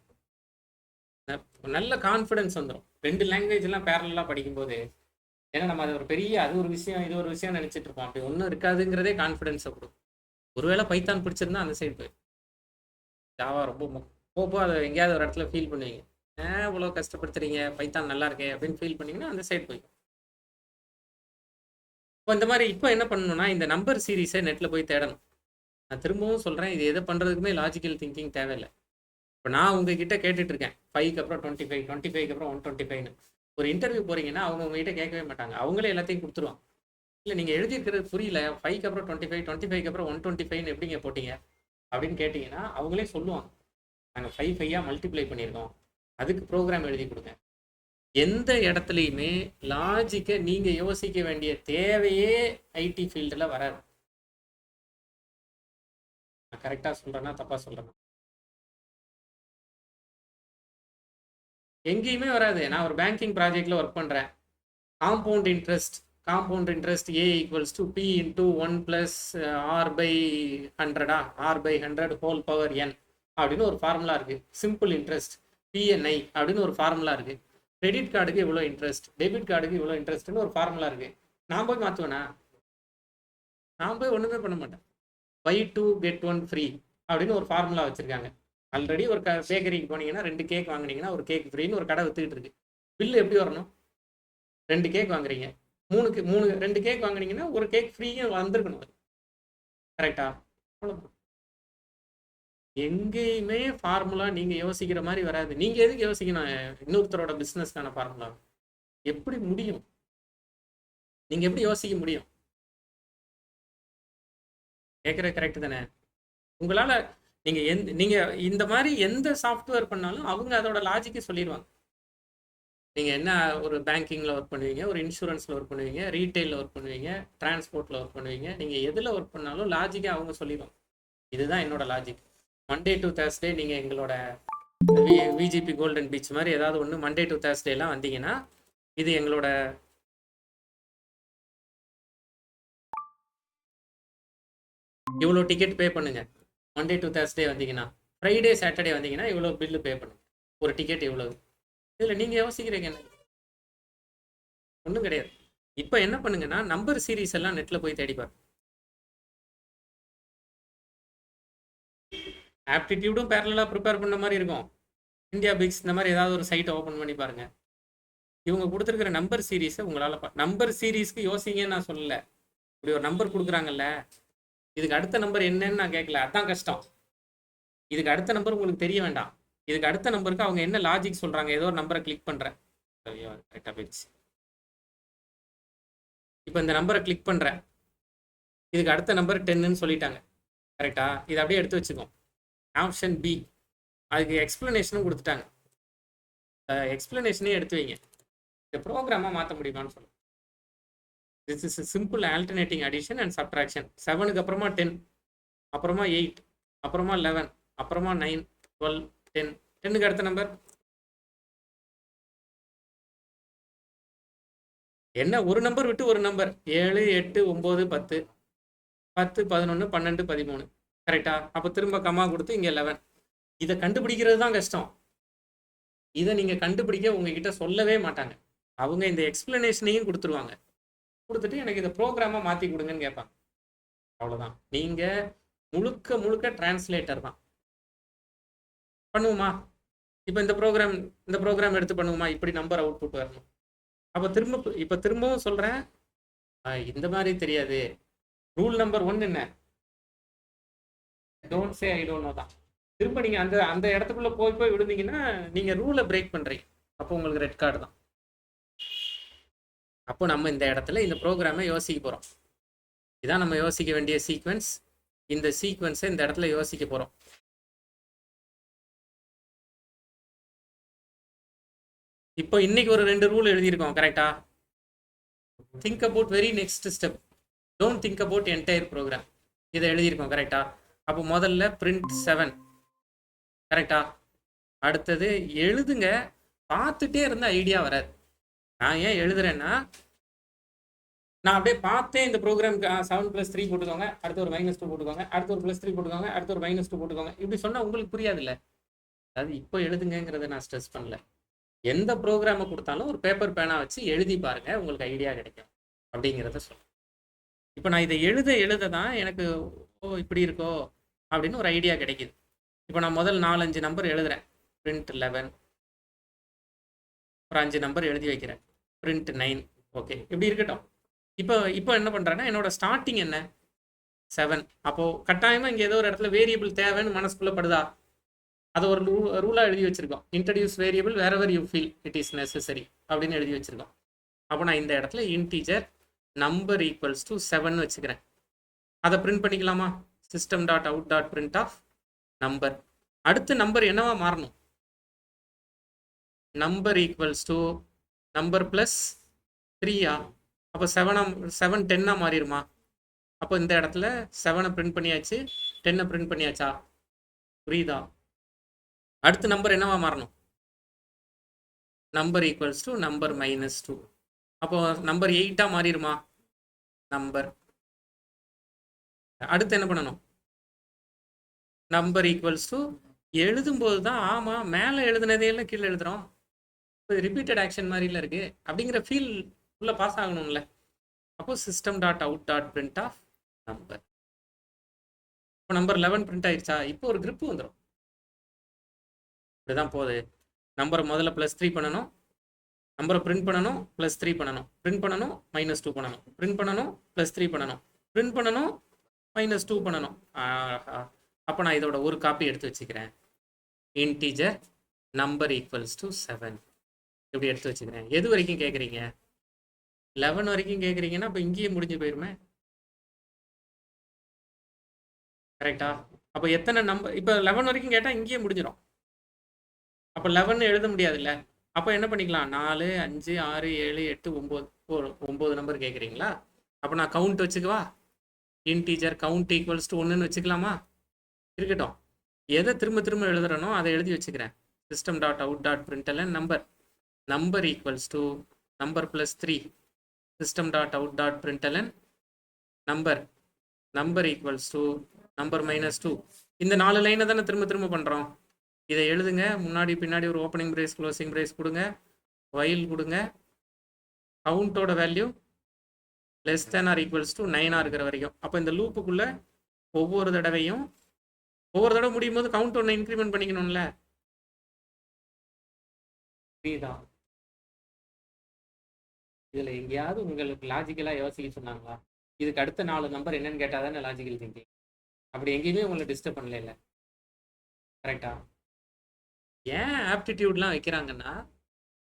Speaker 1: நல்ல கான்ஃபிடன்ஸ் வந்துடும். 2 லாங்குவேஜ்லாம் பேரலாக படிக்கும்போது, ஏன்னா நம்ம அது ஒரு பெரிய, அது ஒரு விஷயம் இது ஒரு விஷயம் நினச்சிட்டு இருப்போம். அப்படி ஒன்றும் இருக்காதுங்கிறதே கான்ஃபிடென்ஸை கொடுக்கும். ஒருவேளை பைத்தான் பிடிச்சிருந்தா அந்த சைடு போய், ஜாவா ரொம்ப போப்போ அதை எங்கேயாவது ஒரு இடத்துல ஃபீல் பண்ணுவீங்க, இவ்வளோ கஷ்டப்படுத்துறீங்க, பைத்தான் நல்லா இருக்கே அப்படின்னு ஃபீல் பண்ணிங்கன்னா அந்த சைடு போய். இப்போ இந்த மாதிரி இப்போ என்ன பண்ணணும்னா, இந்த நம்பர் சீரீஸை நெட்டில் போய் தேடணும். நான் திரும்பவும் சொல்கிறேன், இது எதை பண்ணுறதுக்குமே லாஜிக்கல் திங்கிங் தேவையில்லை. இப்போ நான் உங்ககிட்ட கேட்டுட்டு இருக்கேன் 5க்கு அப்புறம் 25, 25க்கு அப்புறம் 125ன்னு. ஒரு இன்டர்வியூ போகிறீங்கன்னா அவங்க உங்ககிட்ட கேட்கவே மாட்டாங்க, அவங்களே எல்லாத்தையும் கொடுத்துருவாங்க. இல்லை நீங்கள் எழுதியிருக்கிறது புரியல, 5க்கு அப்புறம் 25, 25க்கு அப்புறம் 125ன்னு எப்படிங்க போட்டீங்க அப்படின்னு கேட்டிங்கன்னா அவங்களே சொல்லுவாங்க, நாங்கள் 5 மல்டிப்ளை பண்ணியிருக்கோம், அதுக்கு ப்ரோக்ராம் எழுதி கொடுங்க. எந்த இடத்துலையுமே லாஜிக்கை நீங்கள் யோசிக்க வேண்டிய தேவையே ஐடி ஃபீல்டில் வராது. நான் கரெக்டாக சொல்கிறேன்னா தப்பாக சொல்கிறேன்னா? எங்கேயுமே வராது. நான் ஒரு பேங்கிங் ப்ராஜெக்ட்ல ஒர்க் பண்றேன். Compound interest A equals to P into 1 plus R by 100 R by 100 whole power n அப்படின்னு ஒரு ஃபார்முலா இருக்கு. சிம்பிள் இன்ட்ரெஸ்ட் பிஎன்ஐ அப்படின்னு ஒரு ஃபார்முலா இருக்கு. கிரெடிட் கார்டுக்கு இவ்வளோ இன்ட்ரெஸ்ட், டெபிட் கார்டுக்கு இவ்வளோ இன்ட்ரெஸ்ட்னு ஒரு ஃபார்முலா இருக்கு. நான் போய் மாற்றுவேனா? நான் போய் ஒன்றுமே பண்ண மாட்டேன். பை 2 கெட் 1 ஃப்ரீ அப்படின்னு ஒரு ஃபார்முலா வச்சிருக்காங்க. ஆல்ரெடி ஒரு பேக்கரிக்கு போனீங்கன்னா 2 கேக் வாங்குனீங்கன்னா ஒரு கேக் ஃப்ரீன்னு ஒரு கடை வித்துக்கிட்டு இருக்கு. பில்லு எப்படி வரணும்? 2 கேக் வாங்குறீங்க, 2 கேக் வாங்குனீங்கன்னா ஒரு கேக் ஃப்ரீயும் வந்திருக்கணும். கரெக்டா? அவ்வளோதான். எங்கேயுமே ஃபார்முலா நீங்க யோசிக்கிற மாதிரி வராது. நீங்க எதுக்கு யோசிக்கணும் இன்னொருத்தரோட பிசினஸ்க்கான ஃபார்முலா? எப்படி முடியும்? நீங்க எப்படி யோசிக்க முடியும்? கேட்குற கரெக்ட் தானே? உங்களால நீங்க இந்த மாதிரி எந்த சாஃப்ட்வேர் பண்ணாலும் அவங்க அதோட லாஜிக்கை சொல்லிடுவாங்க. நீங்க என்ன ஒரு பேங்கிங்ல ஒர்க் பண்ணுவீங்க, ஒரு இன்சூரன்ஸ்ல ஒர்க் பண்ணுவீங்க, ரீட்டைல்ல ஒர்க் பண்ணுவீங்க, டிரான்ஸ்போர்ட்ல ஒர்க் பண்ணுவீங்க, நீங்க எதுல ஒர்க் பண்ணாலும் லாஜிக்கை அவங்க சொல்லிடுவாங்க. இதுதான் என்னோட லாஜிக். மண்டே டு தேர்ஸ்டே நீங்க எங்களோட விஜிபி கோல்டன் பீச் மாதிரி ஏதாவது ஒன்று மண்டே டு தேர்ஸ்டேலாம் வந்தீங்கன்னா இது எங்களோட இவ்வளோ டிக்கெட் பே பண்ணுங்க. மண்டே டு தேர்ஸ்டே வந்தீங்கன்னா, ஃப்ரைடே சாட்டர்டே வந்தீங்கன்னா இவ்வளோ பில்லு பே பண்ணுங்க, ஒரு டிக்கெட் இவ்வளவு. இதில் நீங்கள் யோசிக்கிறீங்க என்ன? ஒன்றும் கிடையாது. இப்போ என்ன பண்ணுங்கன்னா நம்பர் சீரீஸ் எல்லாம் நெட்டில் போய் தேடிப்பார். ஆப்டிடியூடும் பேரலாக ப்ரிப்பேர் பண்ண மாதிரி இருக்கும். இந்தியா பிக்ஸ் இந்த மாதிரி ஏதாவது ஒரு சைட்டை ஓப்பன் பண்ணி பாருங்க. இவங்க கொடுத்துருக்கிற நம்பர் சீரீஸை உங்களால் நம்பர் சீரீஸ்க்கு யோசிங்கன்னு நான் சொல்லலை. இப்படி ஒரு நம்பர் கொடுக்குறாங்கல்ல, இதுக்கு அடுத்த நம்பர் என்னன்னு நான் கேட்கல, அதான் கஷ்டம். இதுக்கு அடுத்த நம்பர் உங்களுக்கு தெரிய வேண்டாம். இதுக்கு அடுத்த நம்பருக்கு அவங்க என்ன லாஜிக் சொல்றாங்க. ஏதோ ஒரு நம்பரை கிளிக் பண்றேன், கரெக்டாக போயிடுச்சு. இப்போ இந்த நம்பரை கிளிக் பண்றேன், இதுக்கு அடுத்த நம்பர் 10ன்னு சொல்லிட்டாங்க. கரெக்டா? இதை அப்படியே எடுத்து வச்சுக்கோம். ஆப்ஷன் பி, அதுக்கு எக்ஸ்பிளனேஷனும் கொடுத்துட்டாங்க. எக்ஸ்பிளனேஷனே எடுத்து வைங்க. இந்த ப்ரோக்ராமா மாற்ற முடியுமான்னு சொல்லுங்க. This is simple alternating addition and subtraction. 7க்கு அப்புறமா 10, அப்புறமா 8, அப்புறமா 11, அப்புறமா 9, 12, 10. 10க்கு அடுத்த நம்பர் என்ன? ஒரு நம்பர் விட்டு ஒரு நம்பர். 7, 8, 9, 10, 10, 11, 12, 13. கரெக்டா? அப்போ திரும்ப கம்மா கொடுத்து இங்கே 11. இதை கண்டுபிடிக்கிறது தான் கஷ்டம். இதை நீங்கள் கண்டுபிடிக்க உங்ககிட்ட சொல்லவே மாட்டாங்க. அவங்க இந்த எக்ஸ்பிளனேஷனையும் கொடுத்துருவாங்க. கொடுத்துட்டு எனக்கு இதை ப்ரோக்ராமாக மாற்றி கொடுங்கன்னு கேட்பாங்க. அவ்வளோதான். நீங்கள் முழுக்க முழுக்க டிரான்ஸ்லேட்டர் தான். பண்ணுவோமா? இப்போ இந்த ப்ரோக்ராம் எடுத்து பண்ணுவோமா? இப்படி நம்பர் அவுட்புட் வரணும். அப்போ திரும்பவும் சொல்கிறேன், இந்த மாதிரி தெரியாது. ரூல் நம்பர் 1 என்ன? Don't say I don't no தான். திரும்ப நீங்கள் அந்த இடத்துக்குள்ளே போய் விழுந்தீங்கன்னா நீங்கள் ரூலை பிரேக் பண்ணுறீங்க. அப்போ உங்களுக்கு ரெட் கார்டு தான். அப்போ நம்ம இந்த இடத்துல இந்த ப்ரோக்ராமை யோசிக்க போகிறோம். இதான் நம்ம யோசிக்க வேண்டிய சீக்வன்ஸ். இந்த சீக்வன்ஸை இந்த இடத்துல யோசிக்க போகிறோம். இப்போ இன்னைக்கு ஒரு 2 ரூல் எழுதியிருக்கோம். கரெக்டா? Think about very next step. Don't think about entire program. இதை எழுதியிருக்கோம். கரெக்டா? அப்போ முதல்ல பிரிண்ட் 7. கரெக்டா? அடுத்தது எழுதுங்க. பார்த்துட்டே இருந்த ஐடியா வராது. நான் ஏன் எழுதுறேன்னா, நான் அப்படியே பார்த்தேன் இந்த ப்ரோக்ராம்க்கு 7+3 போட்டுக்கோங்க, அடுத்து ஒரு -2 போட்டுக்கோங்க, அடுத்து ஒரு +3 போட்டுக்கோங்க, அடுத்து ஒரு -2 போட்டுக்கோங்க. இப்படி சொன்னால் உங்களுக்கு புரியாது இல்லை? அது இப்போ எழுதுங்கிறத நான் ஸ்ட்ரெஸ் பண்ணல. எந்த ப்ரோக்ராமை கொடுத்தாலும் ஒரு பேப்பர் பேனா வச்சு எழுதி பாருங்க, உங்களுக்கு ஐடியா கிடைக்கும் அப்படிங்கிறத சொல்லுங்கள். இப்போ நான் இதை எழுத தான் எனக்கு இப்படி இருக்கோ அப்படின்னு ஒரு ஐடியா கிடைக்குது. இப்போ நான் முதல் 4-5 நம்பர் எழுதுறேன். பிரிண்ட் 11, ஒரு 5 நம்பர் எழுதி வைக்கிறேன். பிரிண்ட் 9. ஓகே, இப்படி இருக்கட்டும். இப்போ என்ன பண்ணுறேன்னா, என்னோட ஸ்டார்டிங் என்ன? 7. அப்போது கட்டாயமாக இங்கே ஏதோ ஒரு இடத்துல வேரியபிள் தேவைன்னு மனசுக்குள்ளே படுதா? அதை ஒரு ரூலாக எழுதி வச்சுருக்கோம். Introduce variable wherever you feel it is necessary அப்படின்னு எழுதி வச்சுருக்கோம். அப்போ நான் இந்த இடத்துல இன்டீஜர் நம்பர் ஈக்குவல்ஸ் டு 7 வச்சுக்கிறேன். அதை பிரிண்ட் பண்ணிக்கலாமா? system.out.print of number. அடுத்து நம்பர் என்னவா மாறணும்? Number equals to number plus 3. அப்போ 7 10 மாறிடுமா? அப்போ இந்த இடத்துல 7 பிரிண்ட் பண்ணியாச்சு, 10 பிரிண்ட் பண்ணியாச்சா? புரியுதா? அடுத்த நம்பர் என்னவா மாறணும்? Number equals to number -2. அப்போ நம்பர் 8 மாறிடுமா நம்பர். அடுத்து என்ன பண்ணணும், நம்பர் ஈக்குவல்ஸ் டு எழுதும்போது தான் ஆமாம் மேலே எழுதுனதே எல்லாம் கீழே எழுதுறோம், ரிப்பீட்டட் ஆக்ஷன் மாதிரில இருக்கு அப்படிங்கிற ஃபீல் உள்ள பாஸ் ஆகணும்ல. அப்போ system dot out dot print of number. இப்போ நம்பர் 11 பிரிண்ட் ஆயிடுச்சா, இப்போ ஒரு grip வந்துடும். இப்படிதான் போகுது. நம்பரை முதல்ல +3 பண்ணணும், நம்பரை பிரிண்ட் பண்ணணும், +3 பண்ணணும், பிரிண்ட் பண்ணணும், -2 பண்ணணும், பிரிண்ட் பண்ணணும், +3 பண்ணணும், பிரிண்ட் பண்ணணும், -2 பண்ணணும். அப்போ நான் இதோட ஒரு காப்பி எடுத்து வச்சுக்கிறேன். இன்டீஜர் நம்பர் ஈக்குவல்ஸ் டு 7 இப்படி எடுத்து வச்சுக்கிறேன். எது வரைக்கும் கேட்குறீங்க, 11 வரைக்கும் கேட்குறீங்கன்னா அப்போ இங்கேயே முடிஞ்சு போயிருமே, கரெக்டா? அப்போ எத்தனை நம்பர், இப்போ 11 வரைக்கும் கேட்டால் இங்கேயே முடிஞ்சிடும். அப்போ 11 எழுத முடியாதுல்ல. அப்போ என்ன பண்ணிக்கலாம், 4 5 6 7 8 9 9 நம்பர் கேட்குறீங்களா. அப்போ நான் கவுண்ட் வச்சுக்கவா, இன்டீஜர் கவுண்ட் ஈக்குவல்ஸ் டு 1ன்னு வச்சுக்கலாமா, இருக்கட்டும். எதை திரும்ப திரும்ப எழுதுறனோ அதை எழுதி வச்சுக்கிறேன். System dot out dot println number, number equals to number +3, system dot out dot println number, number equals to number -2. இந்த 4 லைனை தானே திரும்ப திரும்ப பண்ணுறோம். இதை எழுதுங்க, முன்னாடி பின்னாடி ஒரு ஓப்பனிங் பிரேஸ் க்ளோசிங் பிரேஸ் கொடுங்க, வைல் கொடுங்க, கவுண்டோட வேல்யூ <= 9 இருக்கிற வரைக்கும். அப்போ இந்த லூப்புக்குள்ள ஒவ்வொரு தடவை முடியும் போது கவுண்ட் ஒன்று இன்க்ரிமெண்ட் பண்ணிக்கணும்ல. இதுதான் இதுல எங்கேயாவது உங்களுக்கு லாஜிக்கலா யோசிக்க சொன்னாங்களா, இதுக்கு அடுத்த 4 நம்பர் என்னன்னு கேட்டா தானே லாஜிக்கல் திங்கிங். அப்படி எங்கேயுமே உங்களை டிஸ்டர்ப் பண்ணல இல்லை, கரெக்டா? ஏன் ஆப்டிடியூட்லாம் வைக்கிறாங்கன்னா,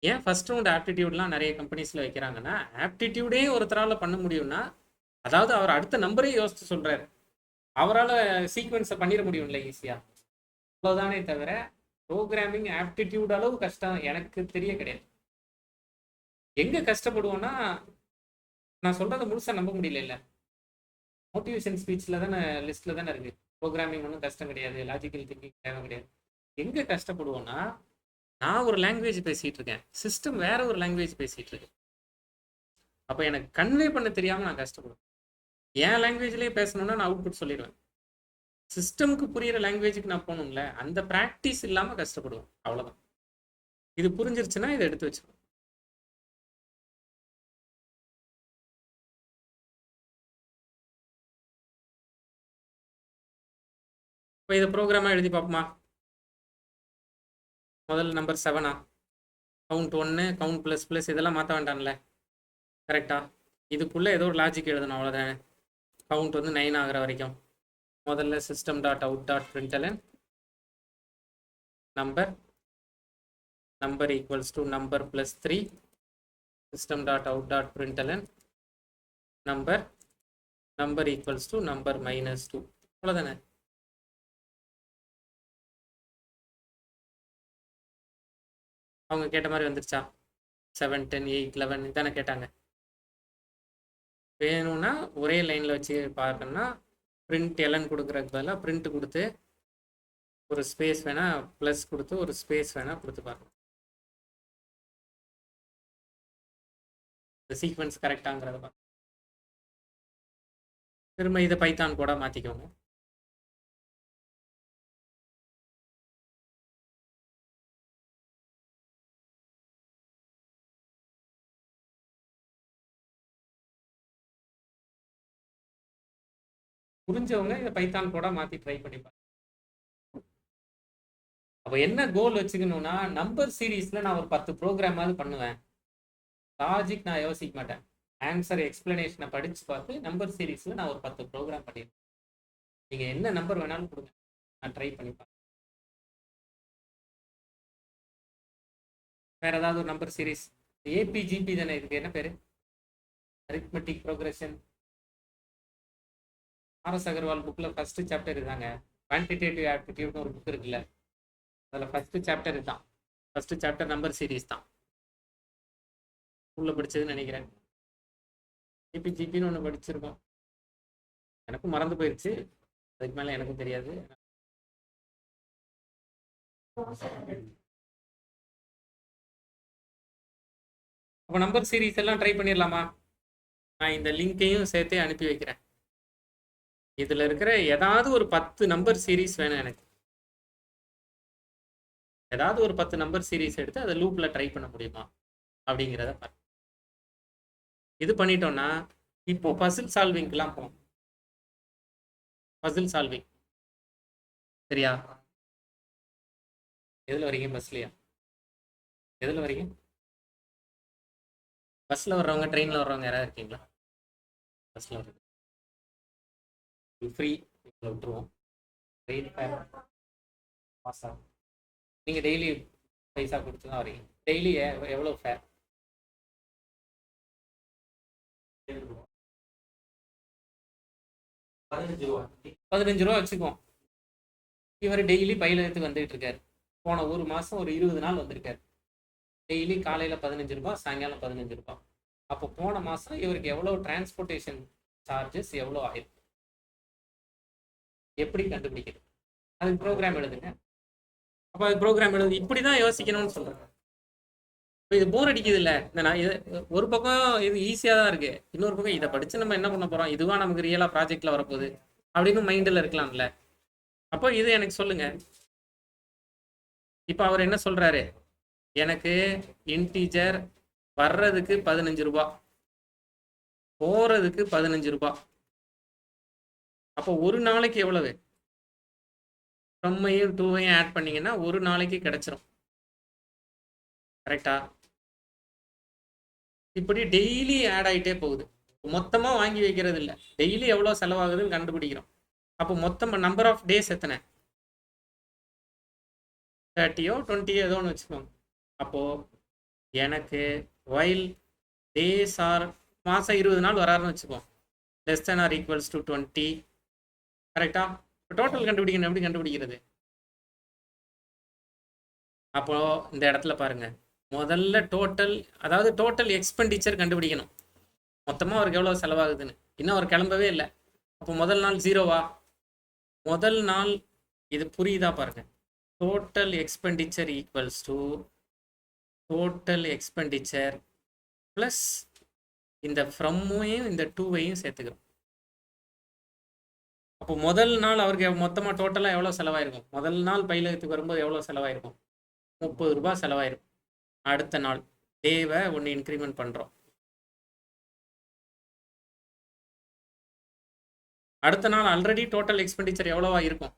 Speaker 1: ஏன் ஃபர்ஸ்ட் ரவுண்ட் ஆப்டிடியூட்லாம் நிறைய கம்பெனிஸில் வைக்கிறாங்கன்னா, ஆப்டிடியூடே ஒருத்தரால் பண்ண முடியும்னா, அதாவது அவர் அடுத்த நம்பரே யோசிச்சு சொல்கிறார், அவரால் சீக்வன்ஸை பண்ணிட முடியும்ல ஈஸியாக, அவ்வளோதானே தவிர ப்ரோக்ராமிங் ஆப்டிடியூட் அளவு கஷ்டம் எனக்கு தெரிய கிடையாது. எங்கே கஷ்டப்படுவோன்னா, நான் சொல்கிறத முழுசாக நம்ப முடியல இல்லை, மோட்டிவேஷன் ஸ்பீச்சில் தானே லிஸ்ட்டில் தானே இருக்குது, ப்ரோக்ராமிங் ஒன்றும் கஷ்டம் கிடையாது, லாஜிக்கல் திங்கிங் தேவை கிடையாது. எங்கே கஷ்டப்படுவோன்னா, நான் ஒரு லாங்குவேஜ் பேசிகிட்டு இருக்கேன், சிஸ்டம் வேற ஒரு லாங்குவேஜ் பேசிகிட்டு இருக்கு. அப்போ எனக்கு கன்வே பண்ண தெரியாமல் நான் கஷ்டப்படுவேன். என் லாங்குவேஜ்லேயே பேசணுன்னா நான் அவுட்புட் சொல்லிடுவேன். சிஸ்டமுக்கு புரியிற லாங்குவேஜுக்கு நான் போகணும்ல, அந்த ப்ராக்டிஸ் இல்லாமல் கஷ்டப்படுவேன், அவ்வளோதான். இது புரிஞ்சிருச்சுன்னா இதை எடுத்து வச்சுக்கணும். இப்போ இதை ப்ரோக்ராமாக எழுதி பார்ப்போமா. முதல் நம்பர் 7 கவுண்ட் 1 கவுண்ட் ++ இதெல்லாம் மாற்ற வேண்டாம்ல, கரெக்டா? இதுக்குள்ளே ஏதோ ஒரு லாஜிக் எழுதணும், அவ்வளோதானே. கவுண்ட் 9 ஆகிற வரைக்கும் முதல்ல system dot out dot println number, number equals to number +3, system dot out dot println number, number equals to number -2, அவ்வளோதானே. அவங்க கேட்ட மாதிரி வந்துருச்சா, 7 10 8 11 தானே கேட்டாங்க. வேணும்னா ஒரே லைனில் வச்சு பார்க்கணும்னா பிரிண்ட் எலன் கொடுக்குறதுக்கு பதிலாக பிரிண்ட் கொடுத்து ஒரு ஸ்பேஸ் வேணால் ப்ளஸ் கொடுத்து ஒரு ஸ்பேஸ் வேணால் கொடுத்து பார்க்கணும், இந்த சீக்வன்ஸ் கரெக்டாங்கிறத பார்க்க. திரும்ப இதை பைத்தான் கூட மாற்றிக்கோங்க. புரிஞ்சவங்க இதை பைத்தான் கூட மாற்றி ட்ரை பண்ணிப்பாங்க. அப்போ என்ன கோல் வச்சுக்கணும்னா, நம்பர் சீரீஸில் நான் ஒரு 10 ப்ரோக்ராமாவது பண்ணுவேன். லாஜிக் நான் யோசிக்க மாட்டேன், ஆன்சர் எக்ஸ்பிளனேஷனை படித்து பார்த்து நம்பர் சீரீஸில் நான் ஒரு 10 ப்ரோக்ராம் பண்ணிடுவேன். நீங்கள் என்ன நம்பர் வேணாலும் கொடுங்க, நான் ட்ரை பண்ணிப்பேன். வேறு ஏதாவது ஒரு நம்பர் சீரீஸ், ஏபிஜிபி தானே இதுக்கு என்ன பேர், அரித்மெட்டிக் ப்ரோக்ரஷன். ஆர்எஸ் அகர்வால் புக்கில் ஃபர்ஸ்ட் சாப்டர் இதுதாங்க, குவான்டிடேட்டிவ் ஆப்டிடியூட்னு ஒரு புக் இருக்குல்ல, அதில் ஃபர்ஸ்ட் சாப்டர் இதுதான். ஃபர்ஸ்ட் சாப்டர் நம்பர் சீரீஸ் தான் உள்ள படிச்சதுன்னு நினைக்கிறேன். ஏபிஜிபின்னு ஒன்று படிச்சிருக்கோம், எனக்கும் மறந்து போயிடுச்சு, அதுக்கு மேலே எனக்கும் தெரியாது. அப்போ நம்பர் சீரீஸ் எல்லாம் ட்ரை பண்ணிடலாமா? நான் இந்த லிங்கையும் சேர்த்தே அனுப்பி வைக்கிறேன். இதில் இருக்கிற ஏதாவது ஒரு 10 நம்பர் சீரீஸ் வேணும் எனக்கு. ஏதாவது ஒரு 10 நம்பர் சீரீஸ் எடுத்து அதை லூப்பில் ட்ரை பண்ண முடியுமா அப்படிங்கிறத பாருங்க. இது பண்ணிட்டோம்னா இப்போ பசில் சால்விங்லாம் போகும். பசில் சால்விங் சரியா? எதில் வரீங்க? பஸ்லையா? எதில் வரீங்க? பஸ்ஸில் வர்றவங்க, ட்ரெயினில் வர்றவங்க யாராவது இருக்கீங்களா? பஸ்ஸில் வர்றது ஃப்ரீ, விட்டுருவோம். ட்ரெயின் ஃபேர் பாஸ் ஆகும். நீங்கள் டெய்லி பைசா கொடுத்து தான் வரீங்க. டெய்லி எவ்வளோ ஃபேர்? 15 ரூபா வச்சுக்குவோம். இவர் டெய்லி பையில எடுத்து வந்துட்டு இருக்காரு. போன ஒரு மாதம் ஒரு 20 நாள் வந்திருக்காரு. டெய்லி காலையில் 15 ரூபா, சாயங்காலம் 15 ரூபா. அப்போ போன மாதம் இவருக்கு எவ்வளோ டிரான்ஸ்போர்ட்டேஷன் சார்ஜஸ் எவ்வளோ ஆயிருக்கு? எப்படி கண்டுபிடிக்கிறது? அதுக்கு ப்ரோக்ராம் எழுதுங்க. அப்போ அது ப்ரோக்ராம் எழுது. இப்படி தான் யோசிக்கணும்னு சொல்கிறேன். இப்போ இது போர் அடிக்குது இல்லை? இந்த நான் இது ஒரு பக்கம் இது ஈஸியாக தான் இருக்குது, இன்னொரு பக்கம் இதை படித்து நம்ம என்ன பண்ண போகிறோம், இதுவாக நமக்கு ரியலாக ப்ராஜெக்டில் வரப்போகுது அப்படின்னு மைண்டில் இருக்கலாம்ல. அப்போ இது எனக்கு சொல்லுங்கள். இப்போ அவர் என்ன சொல்கிறாரு, எனக்கு இன்டீஜர் வர்றதுக்கு 15 ரூபா, போகிறதுக்கு 15 ரூபா. அப்போ ஒரு நாளைக்கு எவ்வளவு? ஃப்ரம்மையும் டூவையும் ஆட் பண்ணிங்கன்னா ஒரு நாளைக்கு கிடச்சிரும். கரெக்டா? இப்படி டெய்லி ஆட் ஆகிட்டே போகுது. மொத்தமாக வாங்கி வைக்கிறது இல்லை, டெய்லி எவ்வளோ செலவாகுதுன்னு கண்டுபிடிக்கிறோம். அப்போ மொத்தம் நம்பர் ஆஃப் டேஸ் எத்தனை? 30 20 ஏதோ ஒன்று வச்சுக்கோங்க. அப்போது எனக்கு வைல் டேஸ் ஆர் மாதம் 20 நாள் வராருன்னு வச்சுக்கோம், less than or equals to 20. கரெக்டா? இப்போ டோட்டல் கண்டுபிடிக்கணும். எப்படி கண்டுபிடிக்கிறது? அப்போது இந்த இடத்துல பாருங்கள், முதல்ல டோட்டல், அதாவது டோட்டல் எக்ஸ்பெண்டிச்சர் கண்டுபிடிக்கணும். மொத்தமாக அவருக்கு எவ்வளோ செலவாகுதுன்னு. இன்னும் அவர் கிளம்பவே இல்லை. அப்போ முதல் நாள் 0வா? முதல் நாள் இது புரியுதா பாருங்க. Total expenditure equals to total expenditure plus இந்த ஃப்ரம்மையும் இந்த டூவையும் சேர்த்துக்கிறோம். அப்போ முதல் நாள் அவருக்கு மொத்தமாக டோட்டலாக எவ்வளோ செலவாயிருக்கும்? முதல் நாள் பயிலகத்துக்கு வரும்போது எவ்வளோ செலவாயிருக்கும்? 30 ரூபா செலவாயிருக்கும். அடுத்த நாள் டேவை ஒன்று இன்க்ரிமெண்ட் பண்ணுறோம். அடுத்த நாள் ஆல்ரெடி டோட்டல் எக்ஸ்பெண்டிச்சர் எவ்வளோவா இருக்கும்?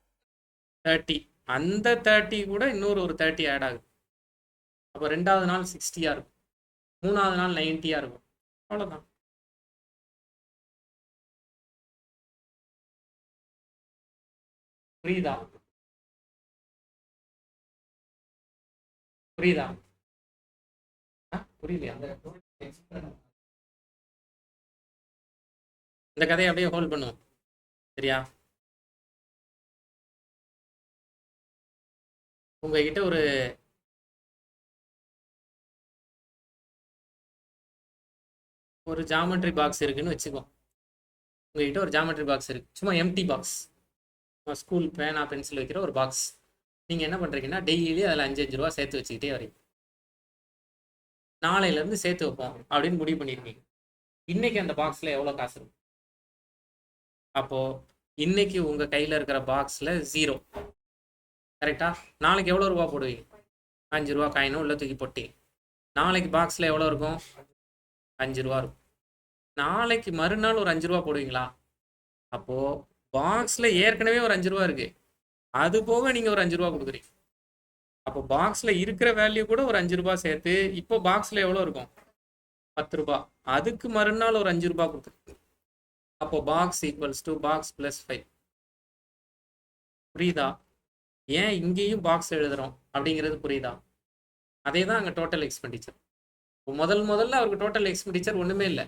Speaker 1: 30. அந்த 30 கூட இன்னொரு ஒரு 30 ஆட் ஆகுது. அப்போ ரெண்டாவது நாள் 60 இருக்கும், மூணாவது நாள் 90 இருக்கும். அவ்வளோதான். புரியுதா? புரியுதா? புரியலையா? இந்த கதையை அப்படியே ஹோல்ட் பண்ணுவோம். சரியா? உங்ககிட்ட ஒரு ஜாமெட்ரி பாக்ஸ் இருக்குன்னு வச்சுக்கோ. உங்ககிட்ட ஒரு ஜாமெட்ரி பாக்ஸ் இருக்கு, சும்மா எம்டி பாக்ஸ், ஸ்கூல் பேனா பென்சில் வைக்கிற ஒரு பாக்ஸ். நீங்கள் என்ன பண்ணுறீங்கன்னா டெய்லி அதில் 5-5 ரூபா சேர்த்து வச்சுக்கிட்டே வரீங்க. நாளையிலேருந்து சேர்த்து வைப்போம் அப்படின்னு முடிவு பண்ணியிருக்கீங்க. இன்னைக்கு அந்த பாக்ஸில் எவ்வளோ காசு இருக்கும்? அப்போது இன்னைக்கு உங்கள் கையில் இருக்கிற பாக்ஸில் 0. கரெக்டா? நாளைக்கு எவ்வளோ ரூபா போடுவீங்க? 5 ரூபா காயினும் உள்ள தூக்கி போட்டீங்க. நாளைக்கு பாக்ஸில் எவ்வளோ இருக்கும்? 5 ரூபா இருக்கும். நாளைக்கு மறுநாள் ஒரு 5 ரூபா போடுவீங்களா? அப்போது பாக்ஸில் ஏற்கனவே ஒரு 5 ரூபா இருக்குது, அது போக நீங்கள் ஒரு 5 ரூபா கொடுக்குறீங்க. அப்போ பாக்ஸில் இருக்கிற வேல்யூ கூட ஒரு 5 ரூபா சேர்த்து இப்போ பாக்ஸில் எவ்வளோ இருக்கும்? 10 ரூபா. அதுக்கு மறுநாள் ஒரு 5 ரூபா கொடுக்குறீங்க. அப்போ box equals to box plus 5. புரியுதா? ஏன் இங்கேயும் பாக்ஸ் எழுதுறோம் அப்படிங்கிறது புரியுதா? அதே தான் அங்கே டோட்டல் எக்ஸ்பெண்டிச்சர். முதல்ல அவருக்கு டோட்டல் எக்ஸ்பெண்டிச்சர் ஒன்றுமே இல்லை.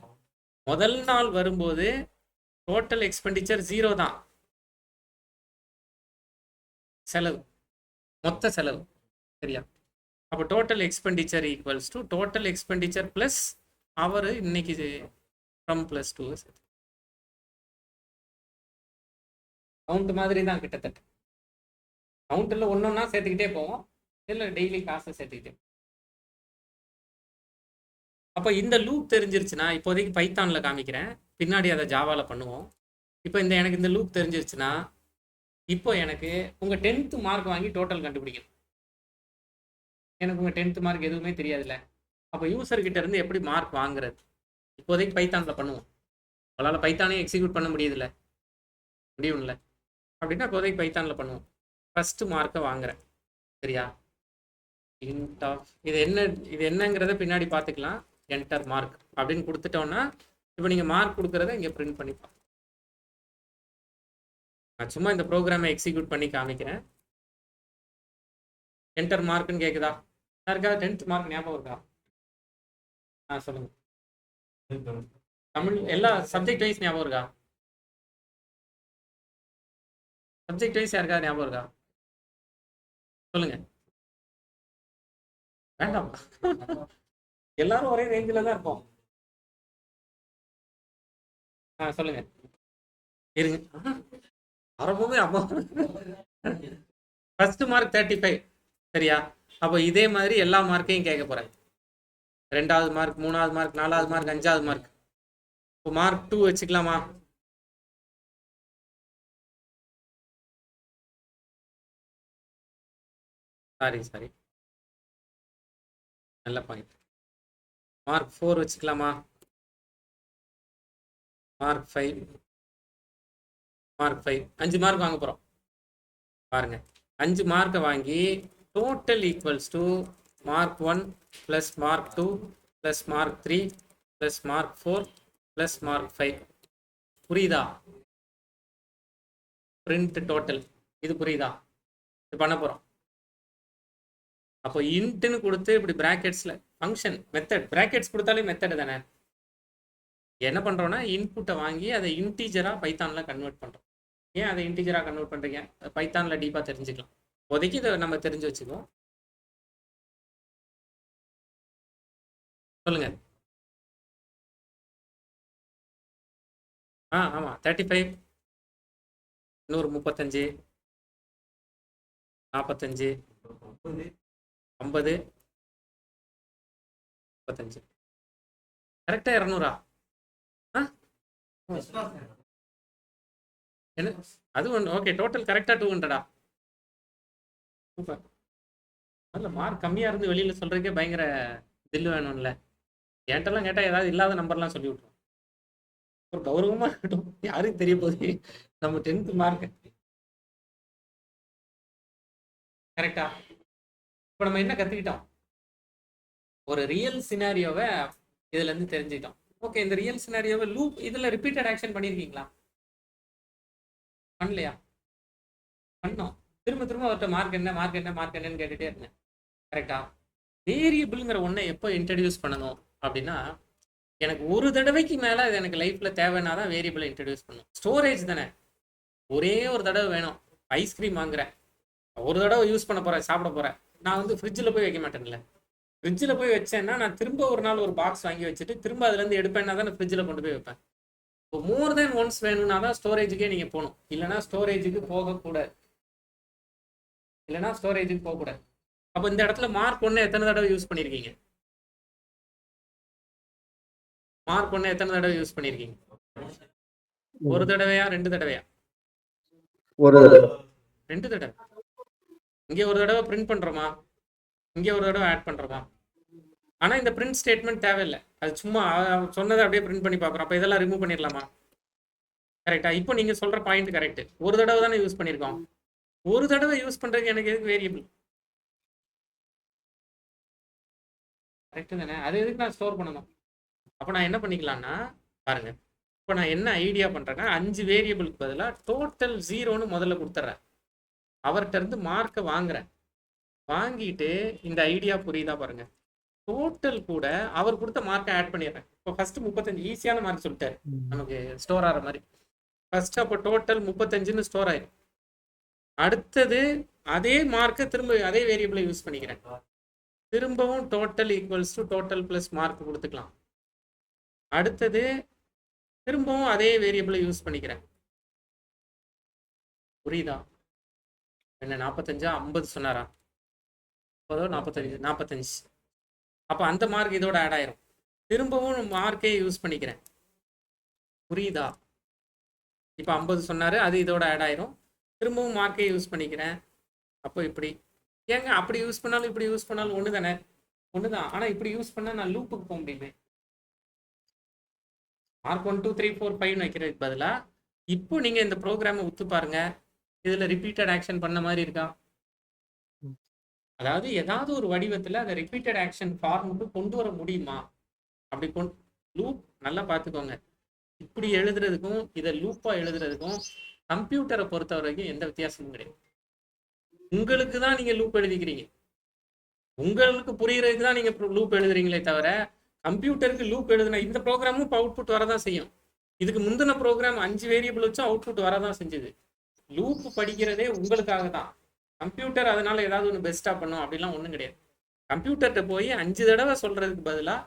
Speaker 1: முதல் நாள் வரும்போது டோட்டல் எக்ஸ்பெண்டிச்சர் 0 தான். செலவு, மொத்த செலவு. சரியா? அப்போ total expenditure equals to total expenditure plus அவர் இன்னைக்கு ஃப்ரம் ப்ளஸ் 2 கவுண்ட் மாதிரி தான் கிட்டத்தட்ட. கவுண்டில் ஒன்றொன்னா சேர்த்துக்கிட்டே போவோம், இல்லை டெய்லி காசை சேர்த்துக்கிட்டே அப்போ இந்த லூப் தெரிஞ்சிருச்சுன்னா இப்போதைக்கு பைத்தானில் காமிக்கிறேன், பின்னாடி அதை ஜாவாவில் பண்ணுவோம். இப்போ எனக்கு இந்த லூப் தெரிஞ்சிருச்சுன்னா இப்போ எனக்கு உங்கள் 10th மார்க் வாங்கி டோட்டல் கண்டுபிடிக்கணும். எனக்கு உங்கள் 10th மார்க் எதுவுமே தெரியாதுல்ல. அப்போ யூசர்கிட்ட இருந்து எப்படி மார்க் வாங்குறது? இப்போதைக்கு பைத்தானில் பண்ணுவோம். அவளால் பைத்தானே எக்ஸிக்யூட் பண்ண முடியுதுல்ல, முடியும்ல. அப்படின்னா இப்போதைக்கு பைத்தானில் பண்ணுவோம். ஃபஸ்ட்டு மார்க்கை வாங்குறேன், சரியா? இன்ட் ஆஃப் இது என்னங்கிறத பின்னாடி பார்த்துக்கலாம். என்டர் மார்க் அப்படின்னு கொடுத்துட்டோன்னா இப்போ நீங்கள் மார்க் கொடுக்குறத இங்கே பிரிண்ட் பண்ணிப்போம். நான் சும்மா இந்த ப்ரோக்ராமை எக்ஸிக்யூட் பண்ணி காமிக்கிறேன். என்டர் மார்க்னு கேட்குதா? யாருக்கா 10th மார்க் ஞாபகம் இருக்கா? சொல்லுங்க. தமிழ் எல்லா சப்ஜெக்ட் வைஸ் ஞாபகம் இருக்கா? சப்ஜெக்ட் வைஸ் யாருக்கா ஞாபகம் இருக்கா? சொல்லுங்க. வேண்டாம், எல்லாரும் ஒரே ரேஞ்சில் தான் இருப்போம். சொல்லுங்க. இருங்க, ஆரம்பமே அப்போ ஃபர்ஸ்ட் மார்க் 35, சரியா? அப்போ இதே மாதிரி எல்லா மார்க்கையும் கேட்க போறேன். 2வது மார்க், 3வது மார்க், 4வது மார்க், 5வது மார்க். இப்போ மார்க் 2 வச்சுக்கலாமா? சாரி, நல்ல பாயிண்ட். மார்க் 4 வச்சுக்கலாமா? மார்க் 5, 5 மார்க் வாங்க போகிறோம். பாருங்க, 5 மார்க்கை வாங்கி total equals to mark 1 plus mark 2 plus mark 3 plus mark 4 plus mark 5. புரியுதா? பிரிண்ட் டோட்டல், இது புரியுதா? இது பண்ண போகிறோம். அப்போ இன்ட்னு கொடுத்து இப்படி பிராக்கெட்ஸில் ஃபங்க்ஷன் மெத்தட், பிராக்கெட்ஸ் கொடுத்தாலே மெத்தட் தானே. என்ன பண்ணுறோன்னா இன்புட்டை வாங்கி அதை இன்டீஜராக பைத்தானில் கன்வெர்ட் பண்ணுறோம். ஏன் அதை இன்டீஜராக கன்வெர்ட் பண்ணுறீங்க? பைத்தானில் டீப்பாக தெரிஞ்சுக்கலாம். இப்போதைக்கு இதை நம்ம தெரிஞ்சு வச்சுக்குவோம். சொல்லுங்க. ஆமாம், 35, இன்னொரு 35, 45, 50, 35. கரெக்டாக 200. என்ன அது ஒன்று? ஓகே, டோட்டல் கரெக்டாக 200. சூப்பர். அதில் மார்க் கம்மியாக இருந்து வெளியில் சொல்கிறதுக்கே பயங்கர தில்லு வேணும்ல. என்கிட்டலாம் கேட்டால் ஏதாவது இல்லாத நம்பர்லாம் சொல்லி விட்ருவோம். ஒரு கௌரவமாக இருக்கட்டும், யாருக்கு தெரிய போகுது நம்ம 10th மார்க் கரெக்டா. இப்போ நம்ம என்ன கற்றுக்கிட்டோம்? ஒரு ரியல் சினாரியோவை இதுலேருந்து தெரிஞ்சுக்கிட்டோம். ஓகே, இந்த ரியல் சினாரியோவை லூப் இதில் ரிப்பீட்டட் ஆக்ஷன் பண்ணியிருக்கீங்களா? பண்ணலையா? பண்ணோம். திரும்ப அவர்கிட்ட மார்க் என்னன்னு கேட்டுகிட்டே இருந்தேன். கரெக்டா? வேரியபிள்ங்கிற ஒன்றை எப்போ இன்ட்ரடியூஸ் பண்ணணும் அப்படின்னா, எனக்கு ஒரு தடவைக்கு மேலே அது எனக்கு லைஃப்பில் தேவைன்னா தான் வேரியபிளை இன்ட்ரடியூஸ் பண்ணணும். ஸ்டோரேஜ் தானே, ஒரே ஒரு தடவை வேணும். ஐஸ்கிரீம் வாங்குறேன், ஒரு தடவை யூஸ் பண்ண போகிறேன், சாப்பிட போகிறேன். நான் வந்து ஃப்ரிட்ஜில் போய் வைக்க மாட்டேன்ல. ஃப்ரிட்ஜில் போய் வச்சேன்னா நான் திரும்ப ஒரு நாள் ஒரு பாக்ஸ் வாங்கி வச்சுட்டு திரும்ப அதுலேருந்து எடுப்பேன்னா தான் ஃப்ரிட்ஜில் கொண்டு போய் வைப்பேன். இப்போ மோர் தென் ஒன்ஸ் வேணும்னா தான் ஸ்டோரேஜுக்கே நீங்கள் போகணும். இல்லைனா ஸ்டோரேஜுக்கு போகக்கூடாது. அப்போ இந்த இடத்துல மார்க் 1 எத்தனை தடவை யூஸ் பண்ணியிருக்கீங்க? ஒரு தடவையா 2 தடவையா?
Speaker 2: ஒரு தடவை.
Speaker 1: 2 தடவை. இங்கே ஒரு தடவை பிரிண்ட் பண்ணுறோமா, இங்கே ஒரு தடவை ஆட் பண்ணுறோமா? ஆனால் இந்த பிரிண்ட் ஸ்டேட்மெண்ட் தேவையில்லை. அது சும்மா சொன்னதை அப்படியே பிரிண்ட் பண்ணி பார்க்குறோம். அப்போ இதெல்லாம் ரிமூவ் பண்ணிடலாமா? கரெக்டா? இப்போ நீங்கள் சொல்கிற பாயிண்ட் கரெக்ட். ஒரு தடவை தானே யூஸ் பண்ணியிருக்கோம். ஒரு தடவை யூஸ் பண்ணுறதுக்கு எனக்கு எதுக்கு வேரியபிள்? கரெக்டு தானே? அது எதுக்கு நான் ஸ்டோர் பண்ணணும்? அப்போ நான் என்ன பண்ணிக்கலாம்னா, பாருங்க, இப்போ நான் என்ன ஐடியா பண்ணுறேன்னா 5 வேரியபிளுக்கு பதிலாக டோட்டல் 0ன்னு முதல்ல கொடுத்துட்றேன். அவர்கிட்ட இருந்து மார்க்கை வாங்குறேன். வாங்கிட்டு இந்த ஐடியா புரியுதா பாருங்க, டோட்டல் கூட அவர் கொடுத்த மார்க்கை ஆட் பண்ணிடுறேன். இப்போ ஃபர்ஸ்ட் 35 ஈஸியான மார்க் சொல்லிட்டாரு, நமக்கு ஸ்டோர் ஆகிற மாதிரி. ஃபர்ஸ்ட் அப்போ டோட்டல் 35ன்னு ஸ்டோர் ஆயிடும். அடுத்தது அதே மார்க்கை திரும்ப அதே வேரியபிளை யூஸ் பண்ணிக்கிறேன். திரும்பவும் total equals to total plus mark கொடுத்துக்கலாம். அடுத்தது திரும்பவும் அதே வேரியபிளை யூஸ் பண்ணிக்கிறேன். புரியுதா? என்ன 45 50 சொன்னாரா? 45. அப்போ அந்த மார்க் இதோட ஆட் ஆயிரும். திரும்பவும் மார்க்கே யூஸ் பண்ணிக்கிறேன். புரியுதா? இப்போ 50 சொன்னாரு, அது இதோட ஆட் ஆயிரும். திரும்பவும் மார்க்கே யூஸ் பண்ணிக்கிறேன். அப்போ இப்படி ஏங்க அப்படி யூஸ் பண்ணாலும் இப்படி யூஸ் பண்ணாலும் ஒன்று தானே, ஒன்று தான். ஆனால் இப்படி யூஸ் பண்ணால் நான் லூப்புக்கு போக முடியுமே. மார்க் 1 2 3 4 5 வைக்கிறதுக்கு பதிலாக இப்போ நீங்கள் இந்த ப்ரோக்ராமை உத்து பாருங்க, இதில் ரிப்பீட்டட் ஆக்ஷன் பண்ண மாதிரி இருக்கா? அதாவது ஏதாவது ஒரு வடிவத்தில் அதை ரிப்பீட்டட் ஆக்ஷன் ஃபார்முக்கு கொண்டு வர முடியுமா? அப்படி லூப் நல்லா பார்த்துக்கோங்க. இப்படி எழுதுறதுக்கும் இதை லூப்பாக எழுதுறதுக்கும் கம்ப்யூட்டரை பொறுத்த வரைக்கும் எந்த வித்தியாசமும் கிடையாது. உங்களுக்கு தான் நீங்கள் லூப் எழுதிக்கிறீங்க, உங்களுக்கு புரியுறதுக்கு தான் நீங்கள் லூப் எழுதுறீங்களே தவிர கம்ப்யூட்டருக்கு லூப் எழுதுனா இந்த ப்ரோக்ராமும் இப்போ அவுட்புட் வரதான் செய்யும். இதுக்கு முந்தின ப்ரோக்ராம் 5 வேரியபிள் வச்சும் அவுட்புட் வரதான் செஞ்சது. லூப் படிக்கிறதே உங்களுக்காக தான். கம்ப்யூட்டர் அதனால ஏதாவது ஒன்று பெஸ்ட்டாக பண்ணும் அப்படிலாம் ஒன்றும் கிடையாது. கம்ப்யூட்டர்கிட்ட போய் 5 தடவை சொல்றதுக்கு பதிலாக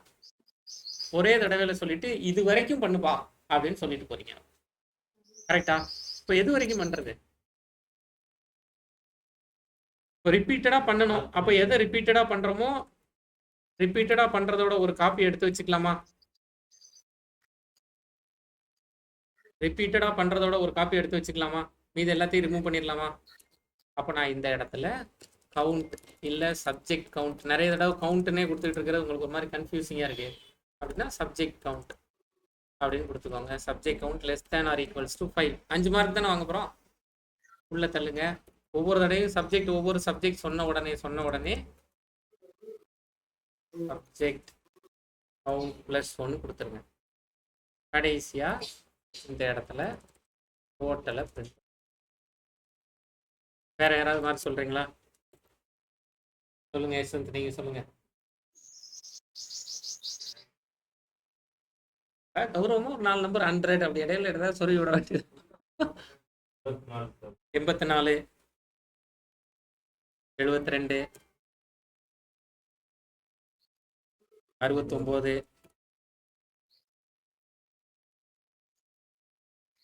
Speaker 1: ஒரே தடவையில் சொல்லிட்டு இது வரைக்கும் பண்ணுப்பா அப்படின்னு சொல்லிட்டு போறீங்க. கரெக்டா? இப்போ எது வரைக்கும் பண்றது? இப்போ ரிப்பீட்டடாக பண்ணணும். அப்போ எதை ரிப்பீட்டடாக பண்ணுறோமோ ரிப்பீட்டடாக பண்ணுறதோட ஒரு காப்பி எடுத்து வச்சுக்கலாமா? ரிப்பீட்டடாக பண்ணுறதோட ஒரு காப்பி எடுத்து வச்சுக்கலாமா? மீது எல்லாத்தையும் ரிமூவ் பண்ணிடலாமா? அப்போ நான் இந்த இடத்துல கவுண்ட் இல்லை சப்ஜெக்ட் கவுண்ட், நிறைய தடவை கவுண்ட்டுனே கொடுத்துட்டு இருக்கிறது உங்களுக்கு ஒரு மாதிரி கன்ஃபியூசிங்காக இருக்கு அப்படின்னா சப்ஜெக்ட் கவுண்ட் அப்படின்னு கொடுத்துக்கோங்க. Subject count less than or equals to 5. 5 mark தானே வாங்க போகிறோம். உள்ள தள்ளுங்க. ஒவ்வொரு தடையும் சப்ஜெக்ட் ஒவ்வொரு சப்ஜெக்ட் சொன்ன உடனே சப்ஜெக்ட் கவுண்ட் ப்ளஸ் 1 கொடுத்துருங்க. கடைசியா இந்த இடத்துல டோட்டலை பிரிண்ட். வேற யாராவது மாதிரி சொல்றீங்களா? சொல்லுங்க யஷ்வந்த், நீங்க சொல்லுங்க. கௌரவமா ஒரு 4 நம்பர் 100 அப்படி இடையில ஏதாவது சொல்லி விட வேண்டியது. 84 72 69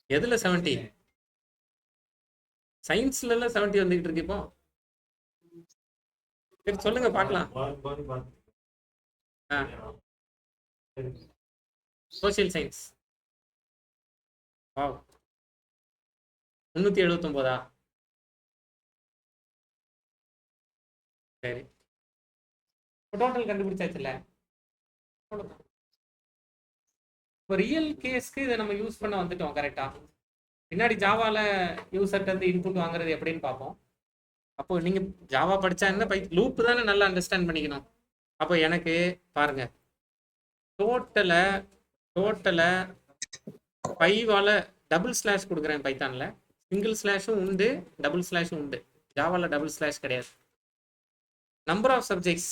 Speaker 1: எதுல 70? சயின்ஸ்ல எல்லாம் 70 வந்துகிட்டு இருக்கு இப்போ. சரி சொல்லுங்க பார்க்கலாம். Social science 379. சரி, டோட்டல் கண்டுபிடிச்சாச்சுல்ல. இப்போ ரியல் கேஸ்க்கு இதை நம்ம யூஸ் பண்ண வந்துட்டோம். கரெக்டா? பின்னாடி ஜாவால யூசர்கிட்ட இருந்து இன்புட் வாங்குறது எப்படின்னு பார்ப்போம். அப்போ நீங்க ஜாவா படிச்சா என்ன, லூப் தானே நல்லா அண்டர்ஸ்டாண்ட் பண்ணிக்கணும். அப்போ எனக்கு பாருங்க, டோட்டலை 5ஆல டபுள் ஸ்லாஷ் கொடுக்குறேன். பைத்தான்ல சிங்கிள் ஸ்லாஷும் உண்டு, டபுள் ஸ்லாஷும் உண்டு. ஜாவால டபுள் ஸ்லாஷ் கிடையாது. நம்பர் ஆஃப் சப்ஜெக்ட்ஸ்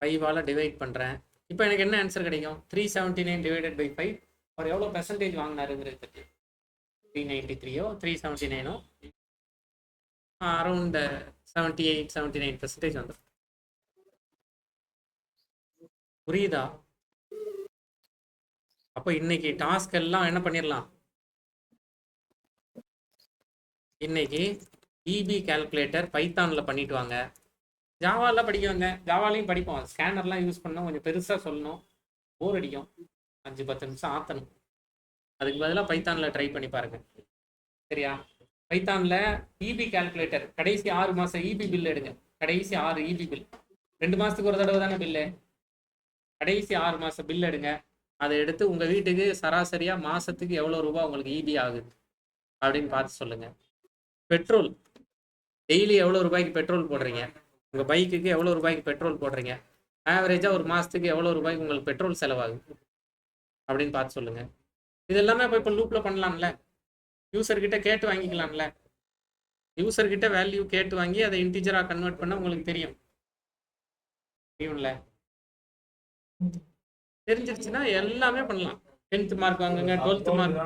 Speaker 1: 5ஆல டிவைட் பண்றேன். இப்போ எனக்கு என்ன ஆன்சர் கிடைக்கும்? 379 டிவைடட் பை 5. அவர் எவ்வளோ பெர்சன்டேஜ் வாங்கினாருங்கிறது 393 379 அரௌண்ட் 78-79% வந்துடும். புரியுதா? அப்போ இன்னைக்கு டாஸ்க் எல்லாம் என்ன பண்ணிடலாம்? இன்னைக்கு இபி கால்குலேட்டர் பைத்தான்ல பண்ணிட்டு வாங்க. ஜாவால படிக்க வந்தேன், ஜாவாலையும் படிப்போம். ஸ்கேனர்லாம் யூஸ் பண்ணோம், கொஞ்சம் பெருசாக சொல்லணும், போர் அடிக்கும், 5-10 நிமிஷம் ஆற்றணும். அதுக்கு பதிலாக பைத்தானில் ட்ரை பண்ணி பாருங்க. சரியா? பைத்தானில் இபி கால்குலேட்டர் கடைசி 6 மாதம் இபி பில் எடுங்க. கடைசி 6 இபி பில், 2 மாதத்துக்கு ஒரு தடவை தானே பில்லு. கடைசி 6 மாதம் பில் எடுங்க. அதை எடுத்து உங்கள் வீட்டுக்கு சராசரியாக மாதத்துக்கு எவ்வளோ ரூபா உங்களுக்கு இபி ஆகுது அப்படின்னு பார்த்து சொல்லுங்கள். பெட்ரோல் டெய்லி எவ்வளோ ரூபாய்க்கு பெட்ரோல் போடுறீங்க, உங்கள் பைக்குக்கு எவ்வளோ ரூபாய்க்கு பெட்ரோல் போடுறீங்க, ஆவரேஜாக ஒரு மாதத்துக்கு எவ்வளோ ரூபாய்க்கு உங்களுக்கு பெட்ரோல் செலவாகுது அப்படின்னு பார்த்து சொல்லுங்கள். இது எல்லாமே இப்போ லூப்பில் பண்ணலாம்ல. யூசர்கிட்ட கேட்டு வாங்கிக்கலாம்ல. யூசர்கிட்ட வேல்யூ கேட்டு வாங்கி அதை இன்டிஜராக கன்வெர்ட் பண்ண உங்களுக்கு தெரியும்ல. தெரிஞ்சிருச்சுன்னா எல்லாமே பண்ணலாம். 10th மார்க் வாங்குங்க, 12th மார்க்.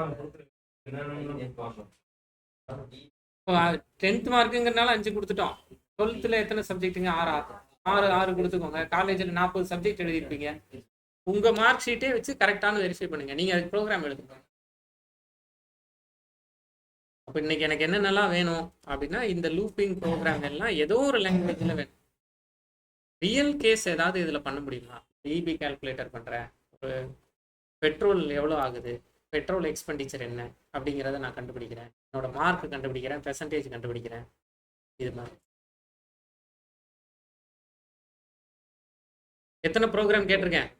Speaker 1: 10th மார்க்குங்கிறனால 5 கொடுத்துட்டோம். 12th எத்தனை சப்ஜெக்ட்டுங்க? 6 கொடுத்துக்கோங்க. காலேஜில் 40 சப்ஜெக்ட் எழுதிருப்பீங்க. உங்க மார்க் ஷீட்டே வச்சு கரெக்டான வெரிஃபை பண்ணுங்க. நீங்க அதுக்கு ப்ரோக்ராம் எழுதுங்க. அப்போ இன்னைக்கு எனக்கு என்னென்னலாம் வேணும் அப்படின்னா, இந்த லூப்பிங் ப்ரோக்ராம் எல்லாம் ஏதோ ஒரு லாங்குவேஜில் வேணும். ரியல் கேஸ் ஏதாவது இதில் பண்ண முடியுமா? இபி கால்குலேட்டர் பண்ணுறேன், ஒரு பெட்ரோல் எவ்வளோ ஆகுது, பெட்ரோல் எக்ஸ்பெண்டிச்சர் என்ன அப்படிங்கிறத நான் கண்டுபிடிக்கிறேன், என்னோட மார்க் கண்டுபிடிக்கிறேன், பெர்சன்டேஜ் கண்டுபிடிக்கிறேன். இது மாதிரி எத்தனை ப்ரோக்ராம் கேட்டிருக்கேன்?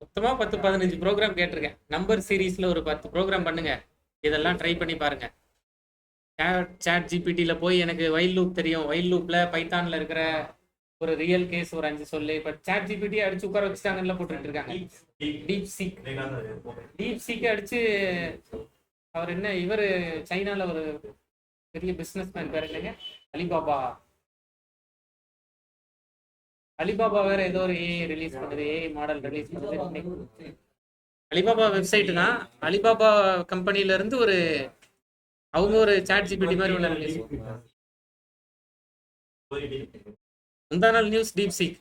Speaker 1: மொத்தமாக 10-15 ப்ரோக்ராம் கேட்டிருக்கேன். நம்பர் சீரீஸில் ஒரு 10 ப்ரோக்ராம் பண்ணுங்க. இதெல்லாம் ட்ரை பண்ணி பாருங்க. சாட் ஜிபிடியில் போய் எனக்கு வைல் லூப் தெரியும், வைல் லூப்பில் பைத்தானில் இருக்கிற ஒரு ரியல் கேஸ் ஒரு 5 சொல்லு. இப்போ சாட் ஜிபிடி அடிச்சு உட்கார வச்சுட்டாங்கன்னு போட்டுட்டு இருக்காங்க. டீப் சீக் அடிச்சு அவர் என்ன, இவர் சைனால ஒரு பெரிய பிஸ்னஸ் மேன் பேர் இல்லைங்க, அலிபாபா வேற ஏதோ ஒரு ஏஐ ரிலீஸ் பண்ணுது, ஏஐ மாடல் ரிலீஸ் பண்ணுது. அலிபாபா வெப்சைட் தான், அலிபாபா கம்பெனில இருந்து ஒரு அவங்க ஒரு சாட் ஜிபிடி மாதிரி ஒன்று ரிலீஸ். முந்தா நாள் நியூஸ் டீப் சீக்,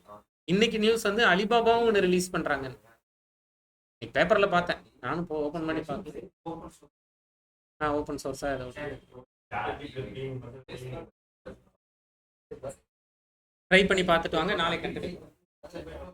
Speaker 1: இன்னைக்கு நியூஸ் வந்து அலிபாபாவும் ஒன்று ரிலீஸ் பண்றாங்க. பேப்பர்ல பார்த்தேன், நானும் இப்போ ஓபன் பண்ணி பார்த்தேன். ஓப்பன் சோர்ஸா ஏதோ ட்ரை பண்ணி பார்த்துட்டு வாங்க. நாளைக்கு கண்டிப்பாக